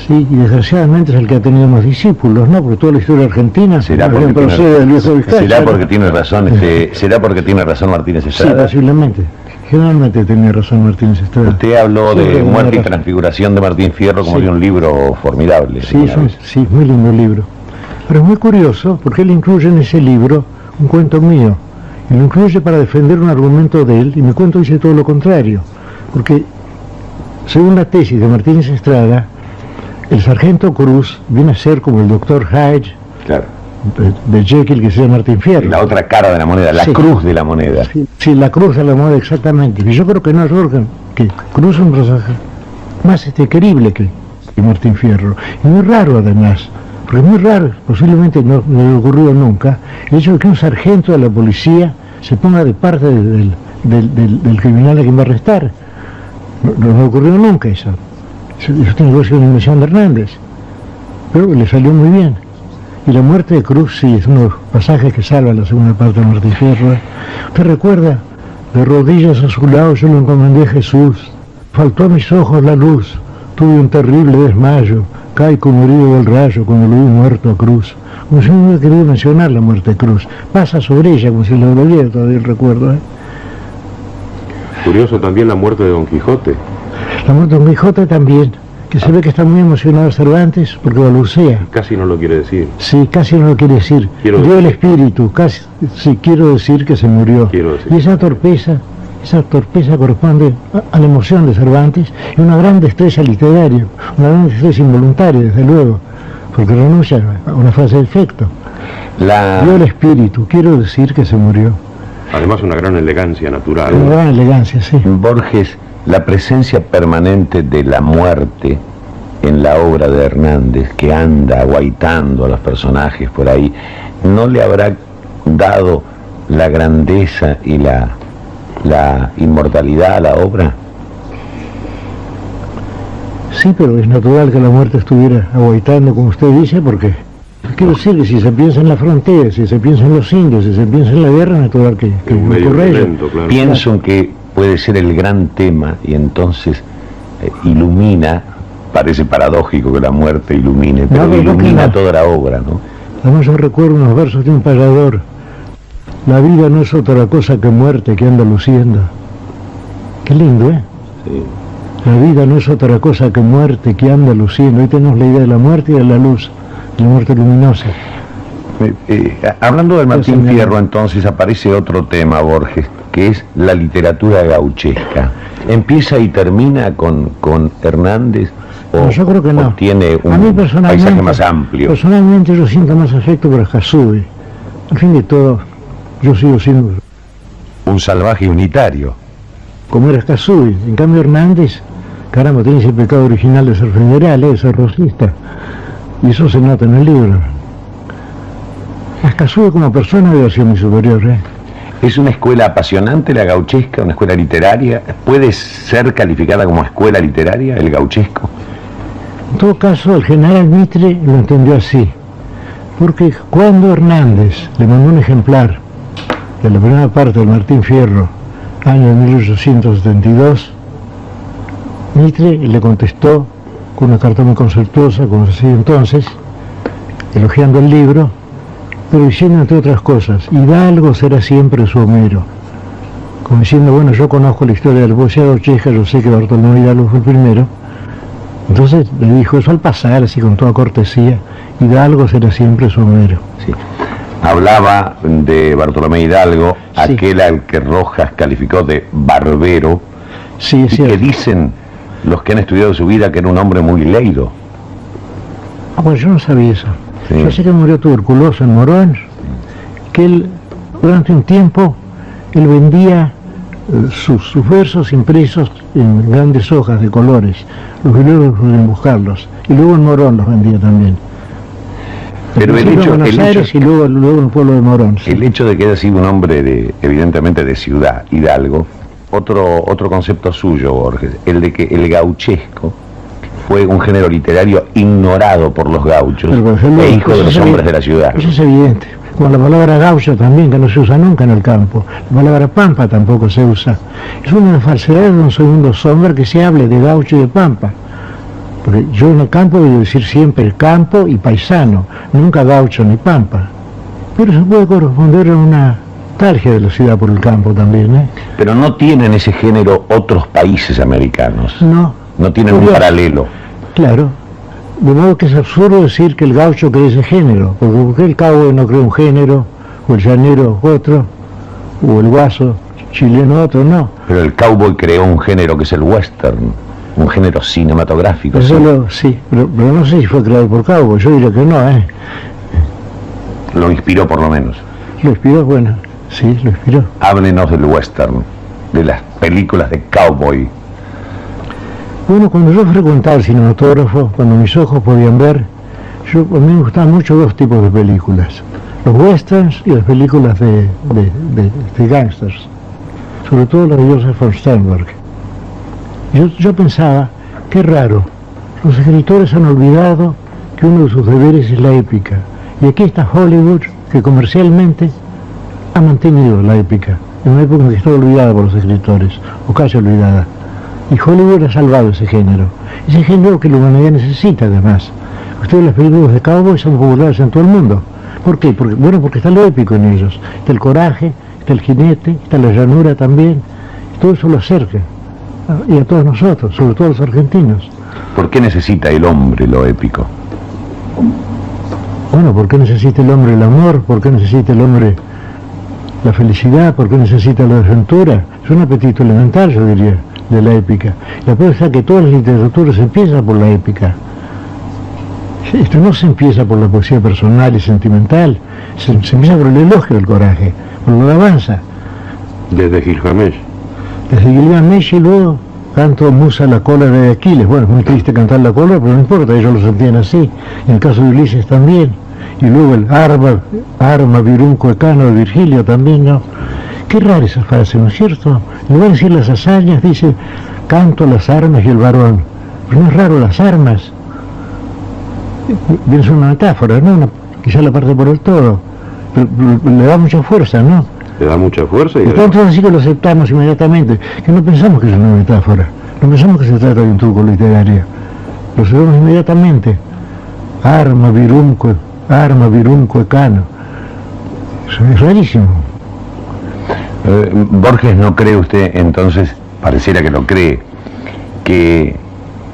Sí, y desgraciadamente es el que ha tenido más discípulos, ¿no? Porque toda la historia argentina procede del viejo Vizcacha. ¿Será porque tiene razón será porque tiene razón Martínez Estrada? Sí, posiblemente. Generalmente tenía razón Martínez Estrada. Usted habló de Muerte y Transfiguración de Martín Fierro como de un libro formidable. Sí, muy lindo libro. Pero es muy curioso porque él incluye en ese libro un cuento mío. Y lo incluye para defender un argumento de él, y mi cuento dice todo lo contrario. Porque, según la tesis de Martínez Estrada, el sargento Cruz viene a ser como el doctor Hyde de Jekyll, que se llama Martín Fierro. La otra cara de la moneda, la Sí. cruz de la moneda. Sí, la cruz de la moneda, exactamente. Y yo creo que no es que Cruz es un personaje más querible que Martín Fierro. Y muy raro además, porque muy raro, posiblemente no le ocurrió nunca, el hecho de que un sargento de la policía se ponga de parte del criminal a quien va a arrestar. No ocurrió nunca eso. Eso tiene que ser una invención de Hernández. Pero le salió muy bien. Y la muerte de Cruz, sí, es uno de los pasajes que salva la segunda parte de Martín Fierro. ¿Usted recuerda? De rodillas a su lado yo lo encomendé a Jesús. Faltó a mis ojos la luz. Tuve un terrible desmayo. Caí como herido del rayo cuando lo vi muerto a Cruz. Como si no hubiera querido mencionar la muerte de Cruz. Pasa sobre ella como si le doliera todavía el recuerdo. Curioso también la muerte de Don Quijote. La muerte de Don Quijote también, que se ve que está muy emocionado Cervantes porque balbucea. Casi no lo quiere decir. Sí, casi no lo quiere decir. Quiero Dio el decir. espíritu, casi, sí, quiero decir que se murió. Quiero decir. Y esa torpeza corresponde a la emoción de Cervantes y una gran destreza literaria, una gran destreza involuntaria, desde luego, porque renuncia a una frase de efecto. Dio el espíritu, quiero decir que se murió. Además una gran elegancia natural. Una gran elegancia, sí. Borges, la presencia permanente de la muerte en la obra de Hernández, que anda aguaitando a los personajes por ahí, ¿no le habrá dado la grandeza y la inmortalidad a la obra? Sí, pero es natural que la muerte estuviera aguaitando, como usted dice, porque quiero decir que si se piensa en la frontera, si se piensa en los indios, si se piensa en la guerra, es natural que Un medio ocurra ello. violento, claro. Pienso en que puede ser el gran tema y entonces ilumina, parece paradójico que la muerte ilumine, pero No, pero ilumina no. toda la obra, ¿no? Además yo recuerdo unos versos de un payador. La vida no es otra cosa que muerte que anda luciendo. Qué lindo, ¿eh? Sí. La vida no es otra cosa que muerte que anda luciendo. Ahí tenemos la idea de la muerte y de la luz, de la muerte luminosa. Hablando del Martín Eso, Fierro, entonces aparece otro tema, Borges, que es la literatura gauchesca. ¿Empieza y termina con Hernández o, No, yo creo que no. o tiene A mí un personalmente, paisaje más amplio? Personalmente yo siento más afecto por Escazú. Al fin de todo, yo sigo siendo Un salvaje unitario. como era Escazú. En cambio Hernández, caramba, tiene ese pecado original de ser federal, de ser rosista. Y eso se nota en el libro. Escazú como persona debe ser muy superior, ¿eh? ¿Es una escuela apasionante la gauchesca, una escuela literaria? ¿Puede ser calificada como escuela literaria el gauchesco? En todo caso, el general Mitre lo entendió así, porque cuando Hernández le mandó un ejemplar de la primera parte del Martín Fierro, año de 1872, Mitre le contestó con una carta muy conceptuosa, como se hacía entonces, elogiando el libro, pero diciendo entre otras cosas, Hidalgo será siempre su Homero. Como diciendo, bueno, yo conozco la historia de la poesía gauchesca, yo sé que Bartolomé Hidalgo fue el primero. Entonces le dijo eso al pasar, así con toda cortesía, Hidalgo será siempre su Homero. Sí. Hablaba de Bartolomé Hidalgo, Sí. aquel al que Rojas calificó de barbero, Sí, es y que cierto. dicen los que han estudiado su vida que era un hombre muy leído. Ah, bueno, yo no sabía eso. Sí. Yo sé que murió tuberculoso en Morón, que él, durante un tiempo, él vendía sus versos impresos en grandes hojas de colores. Los bibliógrafos podían buscarlos. Y luego en Morón los vendía también. Pero el Primero hecho- en Buenos el hecho- Aires y luego en el pueblo de Morón. Sí. El hecho de que haya sido un hombre evidentemente de ciudad, Hidalgo, otro concepto suyo, Borges, el de que el gauchesco fue un género literario ignorado por los gauchos Pero, por ejemplo, e hijo de eso los es hombres evi- de la ciudad. Eso es evidente. Como la palabra gaucho también, que no se usa nunca en el campo. La palabra pampa tampoco se usa. Es una falsedad de un segundo sombra que se hable de gaucho y de pampa. Porque yo en el campo debo decir siempre campo y paisano, nunca gaucho ni pampa. Pero se puede corresponder a una nostalgia de la ciudad por el campo también, ¿eh? Pero no tienen ese género otros países americanos. No. No tienen un Curioso. paralelo. Claro. De modo que es absurdo decir que el gaucho cree ese género, porque ¿por qué el cowboy no cree un género, o el llanero otro, o el guaso chileno otro? No. Pero el cowboy creó un género que es el western, un género cinematográfico. Eso ¿sí? sí, pero no sé si fue creado por cowboy, yo diría que no, ¿eh? Lo inspiró por lo menos. Lo inspiró, bueno, sí, lo inspiró. Háblenos del western, de las películas de cowboy. Bueno, cuando yo frecuentaba el cinematógrafo, cuando mis ojos podían ver, a mí me gustaban mucho dos tipos de películas. Los westerns y las películas de gangsters. Sobre todo las de Joseph von Sternberg. Yo pensaba, qué raro, los escritores han olvidado que uno de sus deberes es la épica. Y aquí está Hollywood, que comercialmente ha mantenido la épica, en una época en que está olvidada por los escritores, o casi olvidada. Y Hollywood ha salvado ese género que la humanidad necesita además. Ustedes las películas de cowboy son populares en todo el mundo. ¿Por qué? Porque está lo épico en ellos. Está el coraje, está el jinete, está la llanura también. Todo eso lo acerca. Y a todos nosotros, sobre todo a los argentinos. ¿Por qué necesita el hombre lo épico? Bueno, ¿por qué necesita el hombre el amor? ¿Por qué necesita el hombre la felicidad? ¿Por qué necesita la aventura? Es un apetito elemental, yo diría, de la épica. La prueba está que todas las literaturas empiezan por la épica. Esto no se empieza por la poesía personal y sentimental, se empieza por el elogio del coraje, por la alabanza. Desde Gilgamesh. Desde Gilgamesh y luego canto Musa la cólera de Aquiles. Bueno, es muy triste cantar la cólera, pero no importa, ellos lo sentían así. En el caso de Ulises también. Y luego el arma virunco ecano de Virgilio también, ¿no? Qué rara esa frase, ¿no es cierto? En lugar de decir las hazañas, dice canto las armas y el varón. Pero no es raro las armas. Bien, es una metáfora, ¿no? Quizá la parte por el todo. Pero le da mucha fuerza, ¿no? Le da mucha fuerza y tanto así que lo aceptamos inmediatamente, que no pensamos que es una metáfora, no pensamos que se trata de un truco literario, lo sabemos inmediatamente. Arma virunco ecano. Eso es rarísimo. Borges, ¿no cree usted entonces, pareciera que lo cree, que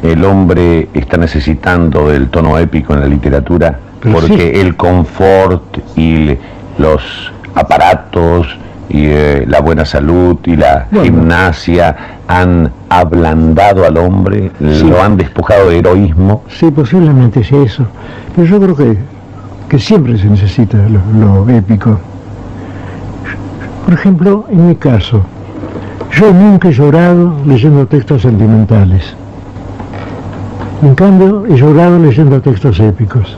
el hombre está necesitando del tono épico en la literatura? Pero porque sí, el confort y los aparatos y la buena salud y la gimnasia han ablandado al hombre, sí, lo han despojado de heroísmo. Sí, posiblemente sea eso, pero yo creo que siempre se necesita lo épico. Por ejemplo, en mi caso, yo nunca he llorado leyendo textos sentimentales. En cambio, he llorado leyendo textos épicos.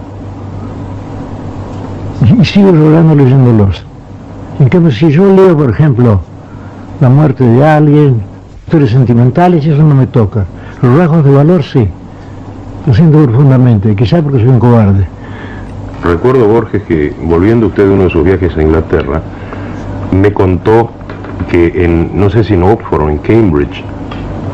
Y sigo llorando leyéndolos. En cambio, si yo leo, por ejemplo, la muerte de alguien, historias sentimentales, eso no me toca. Los rasgos de valor, sí. Lo siento profundamente, quizá porque soy un cobarde. Recuerdo, Borges, que volviendo usted de uno de sus viajes a Inglaterra, me contó que no sé si en Oxford o en Cambridge,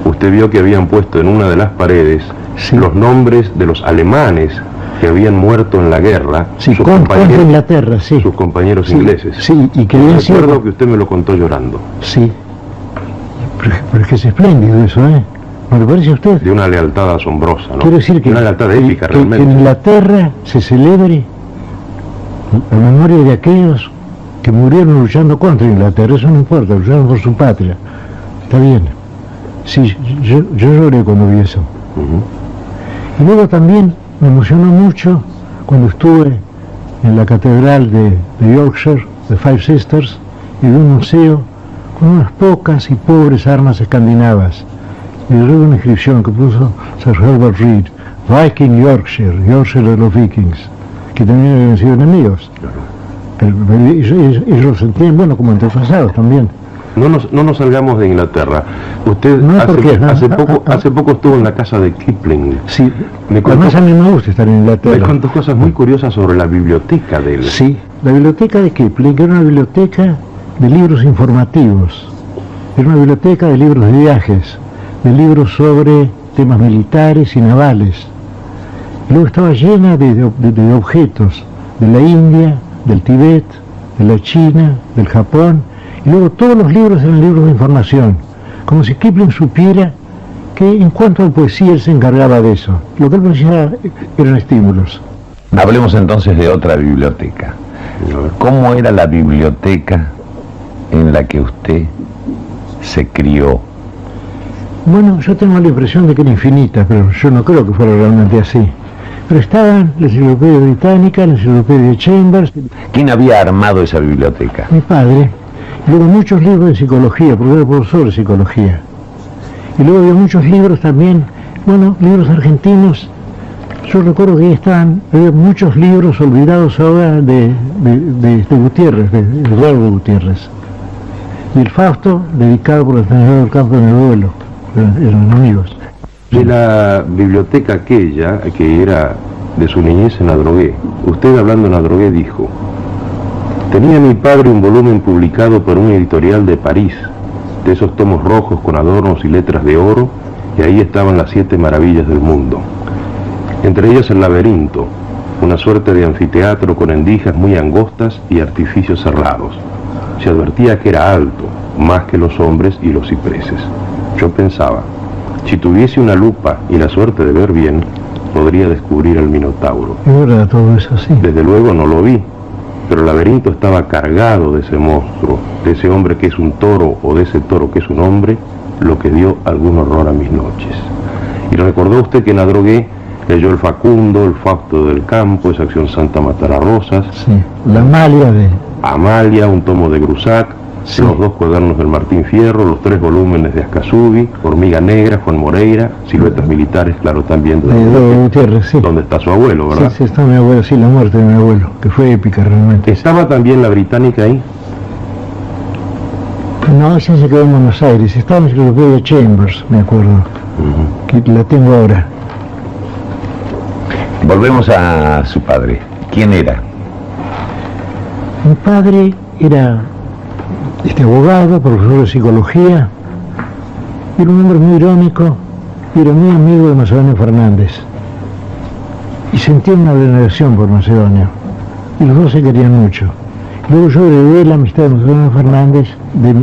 usted vio que habían puesto en una de las paredes, sí, los nombres de los alemanes que habían muerto en la guerra, sí, contra Inglaterra, sí, sus compañeros, sí, ingleses. Sí, y que recuerdo que usted me lo contó llorando. Sí, pero es que es espléndido eso, ¿eh? ¿No le parece a usted? De una lealtad asombrosa, ¿no? Quiero decir que una lealtad épica, realmente. Que en Inglaterra se celebre la memoria de aquellos que murieron luchando contra Inglaterra, eso no importa, lucharon por su patria. Está bien. Sí, yo lloré cuando vi eso. Y luego también me emocionó mucho cuando estuve en la catedral de Yorkshire, de Five Sisters, y vi un museo con unas pocas y pobres armas escandinavas. Y yo una inscripción que puso Sir Herbert Reed, Viking Yorkshire de los vikings, que también habían sido enemigos. Ellos lo sentían, bueno, como antepasados también. No nos salgamos de Inglaterra. Usted no, hace poco estuvo en la casa de Kipling. Sí, además a mí me gusta estar en Inglaterra. Me contó cosas muy curiosas sobre la biblioteca de él. Sí, la biblioteca de Kipling era una biblioteca de libros informativos, era una biblioteca de libros de viajes, de libros sobre temas militares y navales. Luego estaba llena de objetos de la India, del Tíbet, de la China, del Japón, y luego todos los libros eran libros de información, como si Kipling supiera que en cuanto a poesía él se encargaba de eso. Lo que él decía eran estímulos. Hablemos entonces de otra biblioteca. ¿Cómo era la biblioteca en la que usted se crió? Bueno, yo tengo la impresión de que era infinita, pero yo no creo que fuera realmente así. prestaban la enciclopedia británica, la enciclopedia Chambers. ¿Quién había armado esa biblioteca? Mi padre. Y luego muchos libros de psicología, porque era profesor de psicología. Y luego había muchos libros también, bueno, libros argentinos. Yo recuerdo que había muchos libros olvidados ahora de Gutiérrez, de Eduardo Gutiérrez. Y el Fausto, dedicado por el senador del campo de mi abuelo, eran amigos. De la biblioteca aquella, que era de su niñez en Adrogué, usted hablando en Adrogué dijo: tenía mi padre un volumen publicado por un editorial de París, de esos tomos rojos con adornos y letras de oro, y ahí estaban las 7 maravillas del mundo. Entre ellas el laberinto, una suerte de anfiteatro con endijas muy angostas y artificios cerrados. Se advertía que era alto, más que los hombres y los cipreses. Yo pensaba, si tuviese una lupa y la suerte de ver bien, podría descubrir el Minotauro. ¿Y ahora todo eso así? Desde luego no lo vi, pero el laberinto estaba cargado de ese monstruo, de ese hombre que es un toro o de ese toro que es un hombre, lo que dio algún horror a mis noches. Y recordó usted que en Adrogué leyó el Facundo, el Fausto del Campo, esa acción Santa Matararrosas. Sí, la Amalia de... Amalia, un tomo de Grusac, sí, los 2 cuadernos del Martín Fierro, los 3 volúmenes de Ascasubi, Hormiga Negra, Juan Moreira, Siluetas Militares, claro, también de Gutiérrez, sí. Donde está su abuelo, ¿verdad? Sí, está mi abuelo, sí, la muerte de mi abuelo, que fue épica realmente. ¿Estaba también la británica ahí? No, esa se quedó en Buenos Aires, estaba en la enciclopedia Chambers, me acuerdo, que la tengo ahora. Volvemos a su padre. ¿Quién era? Mi padre era abogado, profesor de psicología, era un hombre muy irónico y era muy amigo de Macedonio Fernández. Y sentía una veneración por Macedonio. Y los dos se querían mucho. Luego yo heredé la amistad de Macedonio Fernández de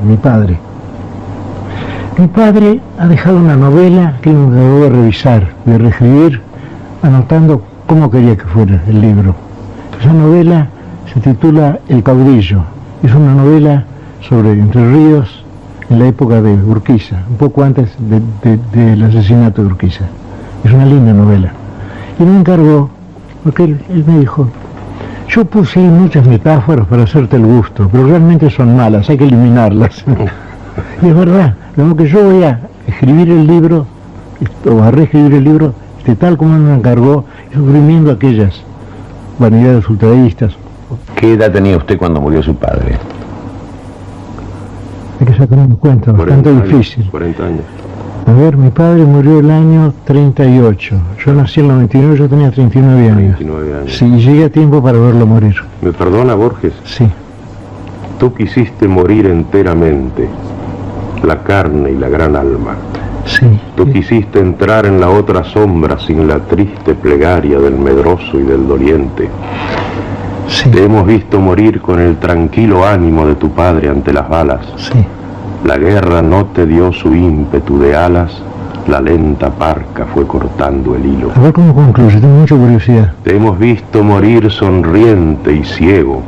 mi padre. Mi padre ha dejado una novela que me acabó de revisar, de reescribir, anotando cómo quería que fuera el libro. Esa novela se titula El caudillo. Es una novela sobre Entre Ríos en la época de Urquiza, un poco antes del asesinato de Urquiza. Es una linda novela. Y me encargó, porque él me dijo, yo puse ahí muchas metáforas para hacerte el gusto, pero realmente son malas, hay que eliminarlas. Y es verdad, luego que yo voy a escribir el libro, o a reescribir el libro, tal como me encargó, suprimiendo aquellas vanidades ultraístas. ¿Qué edad tenía usted cuando murió su padre? Hay que sacar una cuenta, bastante difícil. 40 años. A ver, mi padre murió el año 38. Yo nací en el 99, yo tenía 39 años. 39 años. Sí, llegué a tiempo para verlo morir. ¿Me perdona, Borges? Sí. Tú quisiste morir enteramente, la carne y la gran alma. Sí. Tú quisiste entrar en la otra sombra sin la triste plegaria del medroso y del doliente. Sí. Te hemos visto morir con el tranquilo ánimo de tu padre ante las balas. Sí. La guerra no te dio su ímpetu de alas, la lenta parca fue cortando el hilo. A ver cómo concluye, tengo mucha curiosidad. Te hemos visto morir sonriente y ciego.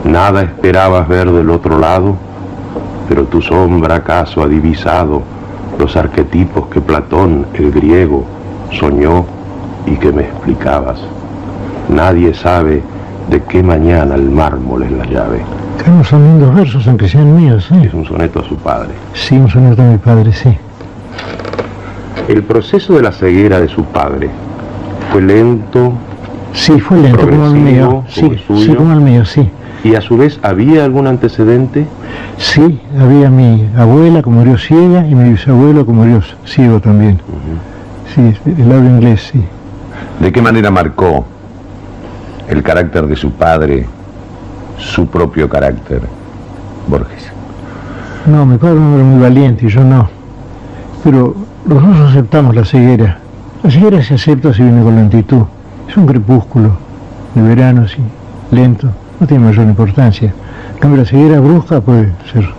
Nada esperabas ver del otro lado, pero tu sombra acaso ha divisado los arquetipos que Platón, el griego, soñó y que me explicabas. Nadie sabe de qué mañana el mármol es la llave. Claro, son lindos versos, aunque sean míos, ¿eh? Es un soneto a su padre. Sí, un soneto a mi padre, sí. El proceso de la ceguera de su padre fue lento. Sí, fue lento como el mío. Sí, sí, como el mío, sí. ¿Y a su vez había algún antecedente? Sí, había mi abuela que murió ciega y mi bisabuelo que murió ciego también. Sí, el habla inglés, sí. ¿De qué manera marcó el carácter de su padre su propio carácter, Borges? No, mi padre era un hombre muy valiente y yo no. Pero los dos aceptamos la ceguera. La ceguera se acepta si viene con lentitud. Es un crepúsculo de verano, sí, lento. No tiene mayor importancia. En cambio, la ceguera brusca puede ser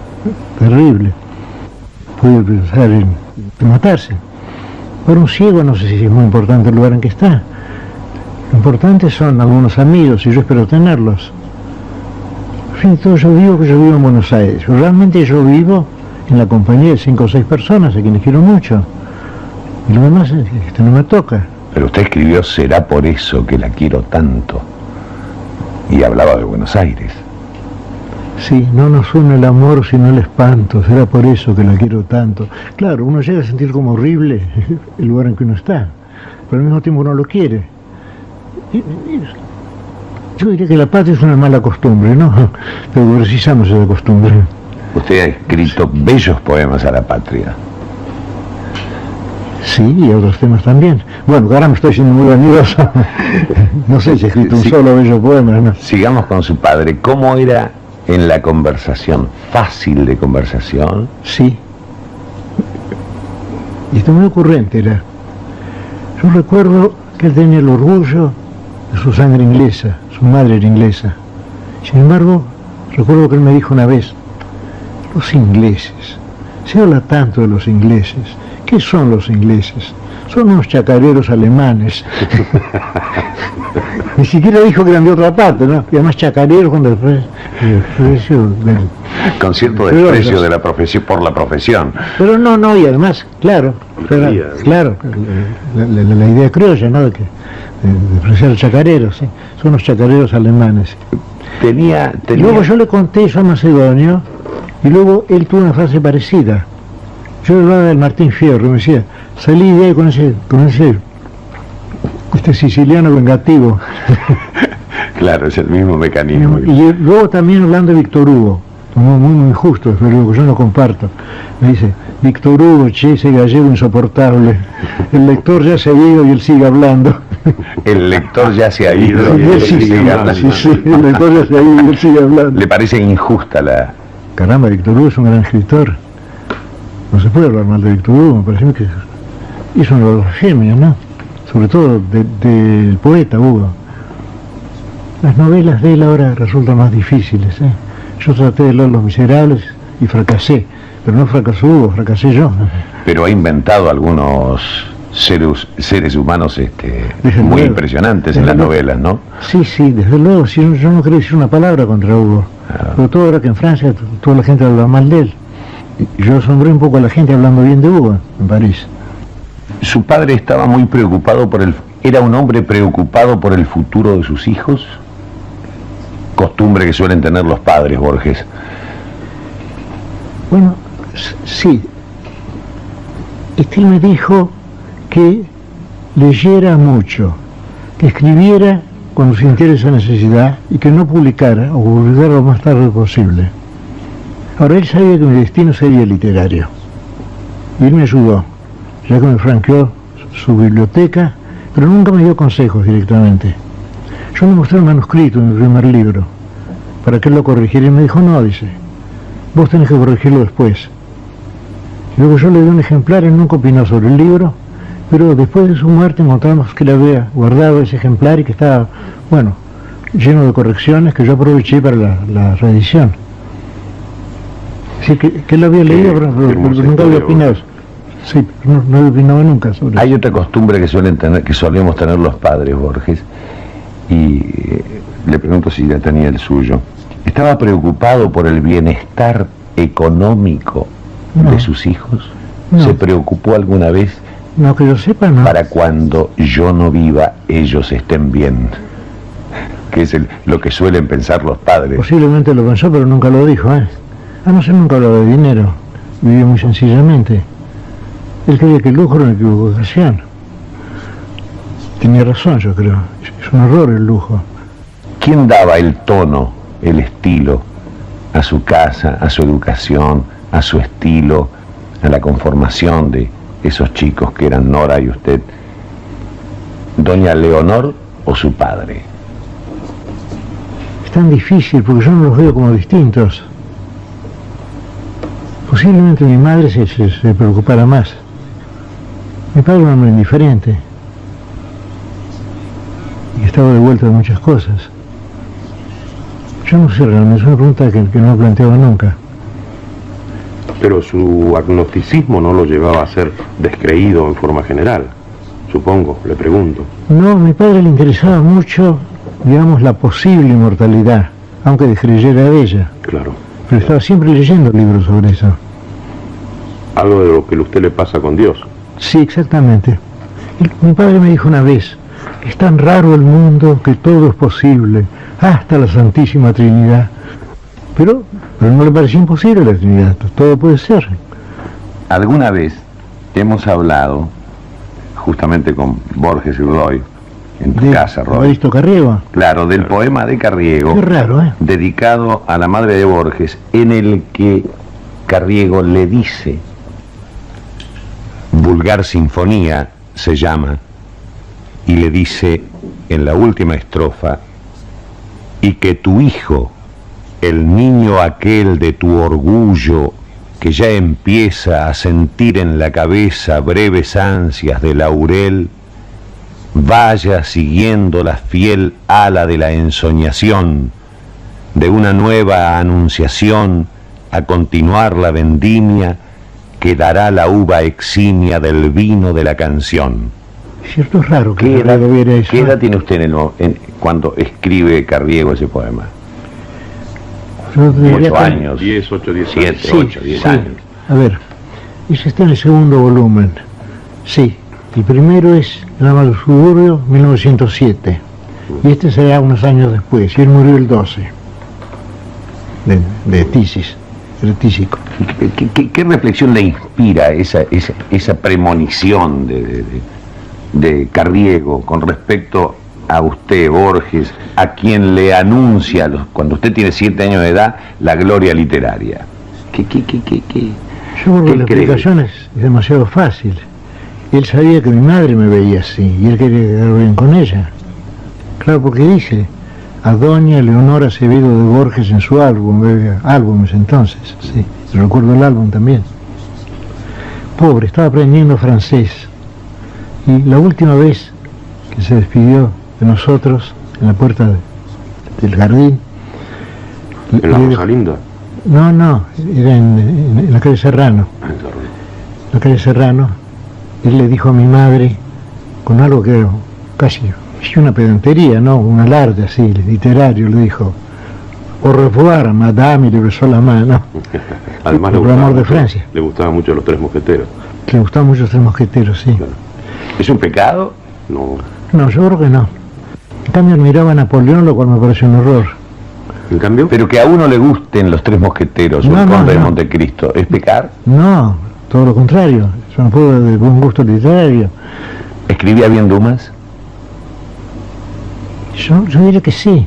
terrible. Puede pensar en matarse. Para un ciego no sé si es muy importante el lugar en que está. Lo importante son algunos amigos y yo espero tenerlos. En fin, todo yo vivo en Buenos Aires. Realmente yo vivo en la compañía de 5 o 6 personas a quienes quiero mucho. Y lo demás no me toca. Pero usted escribió "Será por eso que la quiero tanto", y hablaba de Buenos Aires. Sí, no nos une el amor sino el espanto, será por eso que la quiero tanto. Claro, uno llega a sentir como horrible el lugar en que uno está, pero al mismo tiempo uno lo quiere. Yo diría que la patria es una mala costumbre, ¿no? Pero precisamos esa costumbre. Usted ha escrito bellos poemas a la patria. Sí, y otros temas también. Bueno, ahora me estoy siendo muy vanidoso. No sé si he escrito un solo bello poema, ¿no? Sigamos con su padre. ¿Cómo era en la conversación? ¿Fácil de conversación? Sí. Y esto muy ocurrente era. Yo recuerdo que él tenía el orgullo de su sangre inglesa, su madre era inglesa. Sin embargo, recuerdo que él me dijo una vez: los ingleses, se habla tanto de los ingleses. ¿Qué son los ingleses? Son unos chacareros alemanes. Ni siquiera dijo que eran de otra parte, ¿no? Y además chacareros con desprecio del... Con cierto desprecio de la profesión, por la profesión. Pero no, y además, claro, claro, la idea criolla, ¿no? De despreciar al chacarero, ¿sí? Son unos chacareros alemanes. Tenía... Y luego yo le conté eso a Macedonio, y luego él tuvo una frase parecida. Yo hablaba del Martín Fierro, me decía, salí de ahí con este siciliano vengativo. Claro, es el mismo mecanismo. Y luego también hablando de Víctor Hugo, muy injusto, pero yo no comparto. Me dice, Víctor Hugo, ese gallego insoportable, el lector ya se ha ido y él sigue hablando. El lector ya se ha ido y él sigue hablando. Sí, el lector ya se ha ido y él sigue hablando. ¿Le parece injusta la...? Caramba, Víctor Hugo es un gran escritor. No se puede hablar mal de Víctor Hugo, me parece que hizo una blasfemia, ¿no? Sobre todo del poeta Hugo. Las novelas de él ahora resultan más difíciles, ¿eh? Yo traté de leer Los Miserables y fracasé, pero no fracasó Hugo, fracasé yo. Pero ha inventado algunos seres humanos muy impresionantes en las novelas, ¿no? Sí, desde luego, yo no quería decir una palabra contra Hugo, pero todo ahora que en Francia toda la gente habla mal de él. Yo asombré un poco a la gente hablando bien de Hugo en París. Su padre estaba muy preocupado ¿era un hombre preocupado por el futuro de sus hijos? Costumbre que suelen tener los padres, Borges. Bueno, sí. Él me dijo que leyera mucho, que escribiera cuando sintiera esa necesidad y que no publicara o publicara lo más tarde posible. Ahora, él sabía que mi destino sería literario. Y él me ayudó, ya que me franqueó su biblioteca, pero nunca me dio consejos directamente. Yo le mostré un manuscrito en mi primer libro, para que él lo corrigiera, y me dijo, no, dice, vos tenés que corregirlo después. Y luego yo le di un ejemplar, él nunca opinó sobre el libro, pero después de su muerte encontramos que él había guardado ese ejemplar y que estaba, bueno, lleno de correcciones que yo aproveché para la reedición. Sí, que él lo había leído, pero nunca había opinado. Sí, no había opinado nunca sobre eso. Hay otra costumbre que solemos tener los padres, Borges, y le pregunto si ya tenía el suyo. ¿Estaba preocupado por el bienestar económico de sus hijos? No. ¿Se preocupó alguna vez? No, que yo sepa, no. Para cuando yo no viva, ellos estén bien. Que es lo que suelen pensar los padres. Posiblemente lo pensó, pero nunca lo dijo, ¿eh? Además, él nunca hablaba de dinero. Vivía muy sencillamente. Él creía que el lujo era una equivocación. Tenía razón, yo creo. Es un error el lujo. ¿Quién daba el tono, el estilo a su casa, a su educación, a su estilo, a la conformación de esos chicos que eran Nora y usted? ¿Doña Leonor o su padre? Es tan difícil porque yo no los veo como distintos. Posiblemente mi madre se preocupara más. Mi padre era un hombre indiferente y estaba de vuelta de muchas cosas. Yo no sé realmente, es una pregunta que no he planteado nunca. Pero su agnosticismo no lo llevaba a ser descreído en forma general, supongo, le pregunto. No, a mi padre le interesaba mucho, digamos, la posible inmortalidad, aunque descreyera de ella. Claro. Pero estaba siempre leyendo libros sobre eso. Algo de lo que a usted le pasa con Dios. Sí, exactamente. Mi padre me dijo una vez, es tan raro el mundo que todo es posible, hasta la Santísima Trinidad. Pero no le parecía imposible la Trinidad, todo puede ser. Alguna vez hemos hablado, justamente con Borges y Roy, en tu casa, Roy. ¿Evaristo Carriego? Claro, del poema de Carriego. Qué raro, ¿eh? Dedicado a la madre de Borges, en el que Carriego le dice, Vulgar Sinfonía se llama, y le dice en la última estrofa, y que tu hijo, el niño aquel de tu orgullo, que ya empieza a sentir en la cabeza breves ansias de laurel, vaya siguiendo la fiel ala de la ensoñación, de una nueva anunciación, a continuar la vendimia, que dará la uva eximia del vino de la canción. Cierto, es raro que ¿Qué edad, Carriego viera eso. ¿qué edad tiene usted cuando escribe Carriego ese poema? Yo diría 8 que- años. 10, 8, 10 7, años. 8, 10 sí. años. A ver, ese está en el segundo volumen. Sí, el primero es La Dama del Suburbio, 1907. Y este será unos años después. Y él murió el 12. De tisis, era tísico. ¿Qué reflexión le inspira esa premonición de Carriego con respecto a usted, Borges, a quien le anuncia, cuando usted tiene 7 años de edad, la gloria literaria? Yo creo que ¿Qué la cree? explicación es demasiado fácil. Él sabía que mi madre me veía así y él quería quedar bien con ella. Claro, porque dice a doña Leonora Acevedo de Borges en su álbum, álbumes entonces, sí, recuerdo el álbum también. Pobre, estaba aprendiendo francés y la última vez que se despidió de nosotros en la puerta del jardín, En la le- Rosalinda. no, era en la calle Serrano. La calle Serrano, él le dijo a mi madre, con algo que era casi una pedantería, ¿no? Un alarde así, literario, le dijo, au revoir, madame, y le besó la mano. Además Por el amor de Francia. Le gustaban mucho los Tres Mosqueteros. Le gustaban mucho los Tres Mosqueteros, sí. Claro. ¿Es un pecado? No. No, yo creo que no. En cambio, admiraba a Napoleón, lo cual me pareció un horror. En cambio, Pero que a uno le gusten los Tres Mosqueteros o No, el no, Conde de no. Montecristo, ¿es pecar? No, todo lo contrario. Es un pueblo de buen gusto literario. ¿Escribía bien Dumas? Yo diría que sí.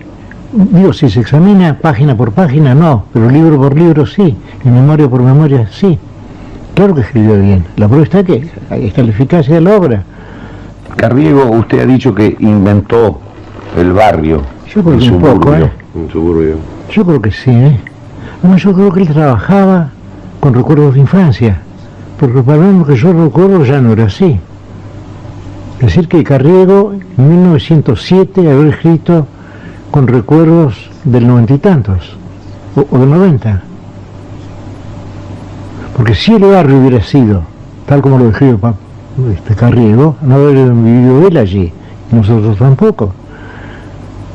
Digo, si se examina página por página, no, pero libro por libro sí, y memoria por memoria sí. Claro que escribió bien. La prueba está que ahí está la eficacia de la obra. Carriego, usted ha dicho que inventó el barrio, Yo creo el que un poco, suburbio. un suburbio. Yo creo que sí, ¿eh? Además, yo creo que él trabajaba con recuerdos de infancia, porque para mí lo que yo recuerdo ya no era así. Es decir, que Carriego en 1907 había escrito con recuerdos del 90 y tantos, o del 90. Porque si el barrio hubiera sido, tal como lo describe Carriego, no habría vivido él allí, y nosotros tampoco.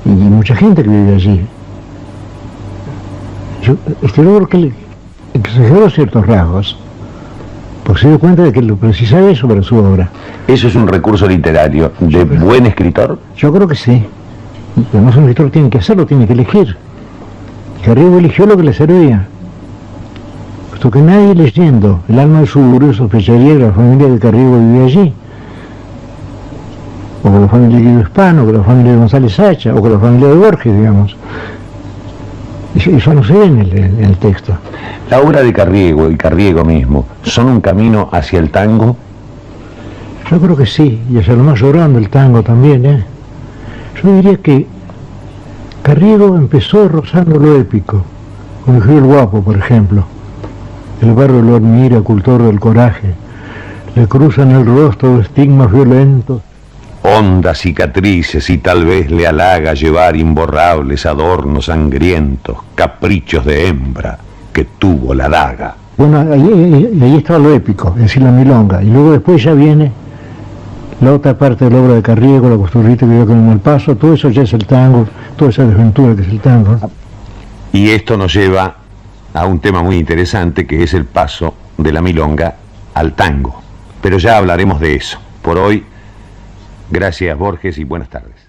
Y mucha gente que vive allí. Yo estoy seguro que él exageró ciertos rasgos, porque se dio cuenta de que lo precisaba eso para su obra. ¿Eso es un recurso literario de buen escritor? Yo creo que sí. Y además un escritor tiene que hacerlo, tiene que elegir. Carriego eligió lo que le servía. Puesto que nadie leyendo El alma del suburbio sospecharía que la familia de Carriego vivía allí. O que la familia de Guido Hispano, o que la familia de González Sacha, o que la familia de Borges, digamos. Eso no se ve en el texto. La obra de Carriego y Carriego mismo, ¿son un camino hacia el tango? Yo creo que sí, y hacia lo más llorando el tango también, ¿eh? Yo diría que Carriego empezó rozando lo épico, con el Río el Guapo, por ejemplo. El barrio lo admira, cultor del coraje. Le cruzan el rostro estigmas violentos. Hondas cicatrices y tal vez le halaga llevar imborrables adornos sangrientos, caprichos de hembra que tuvo la daga. Bueno, ahí estaba lo épico, es decir, la milonga. Y luego después ya viene la otra parte de la obra de Carriego, la costurrita que vio con el Malpaso, todo eso ya es el tango, toda esa desventura que es el tango. Y esto nos lleva a un tema muy interesante que es el paso de la milonga al tango. Pero ya hablaremos de eso. Por hoy Gracias, Borges, y buenas tardes.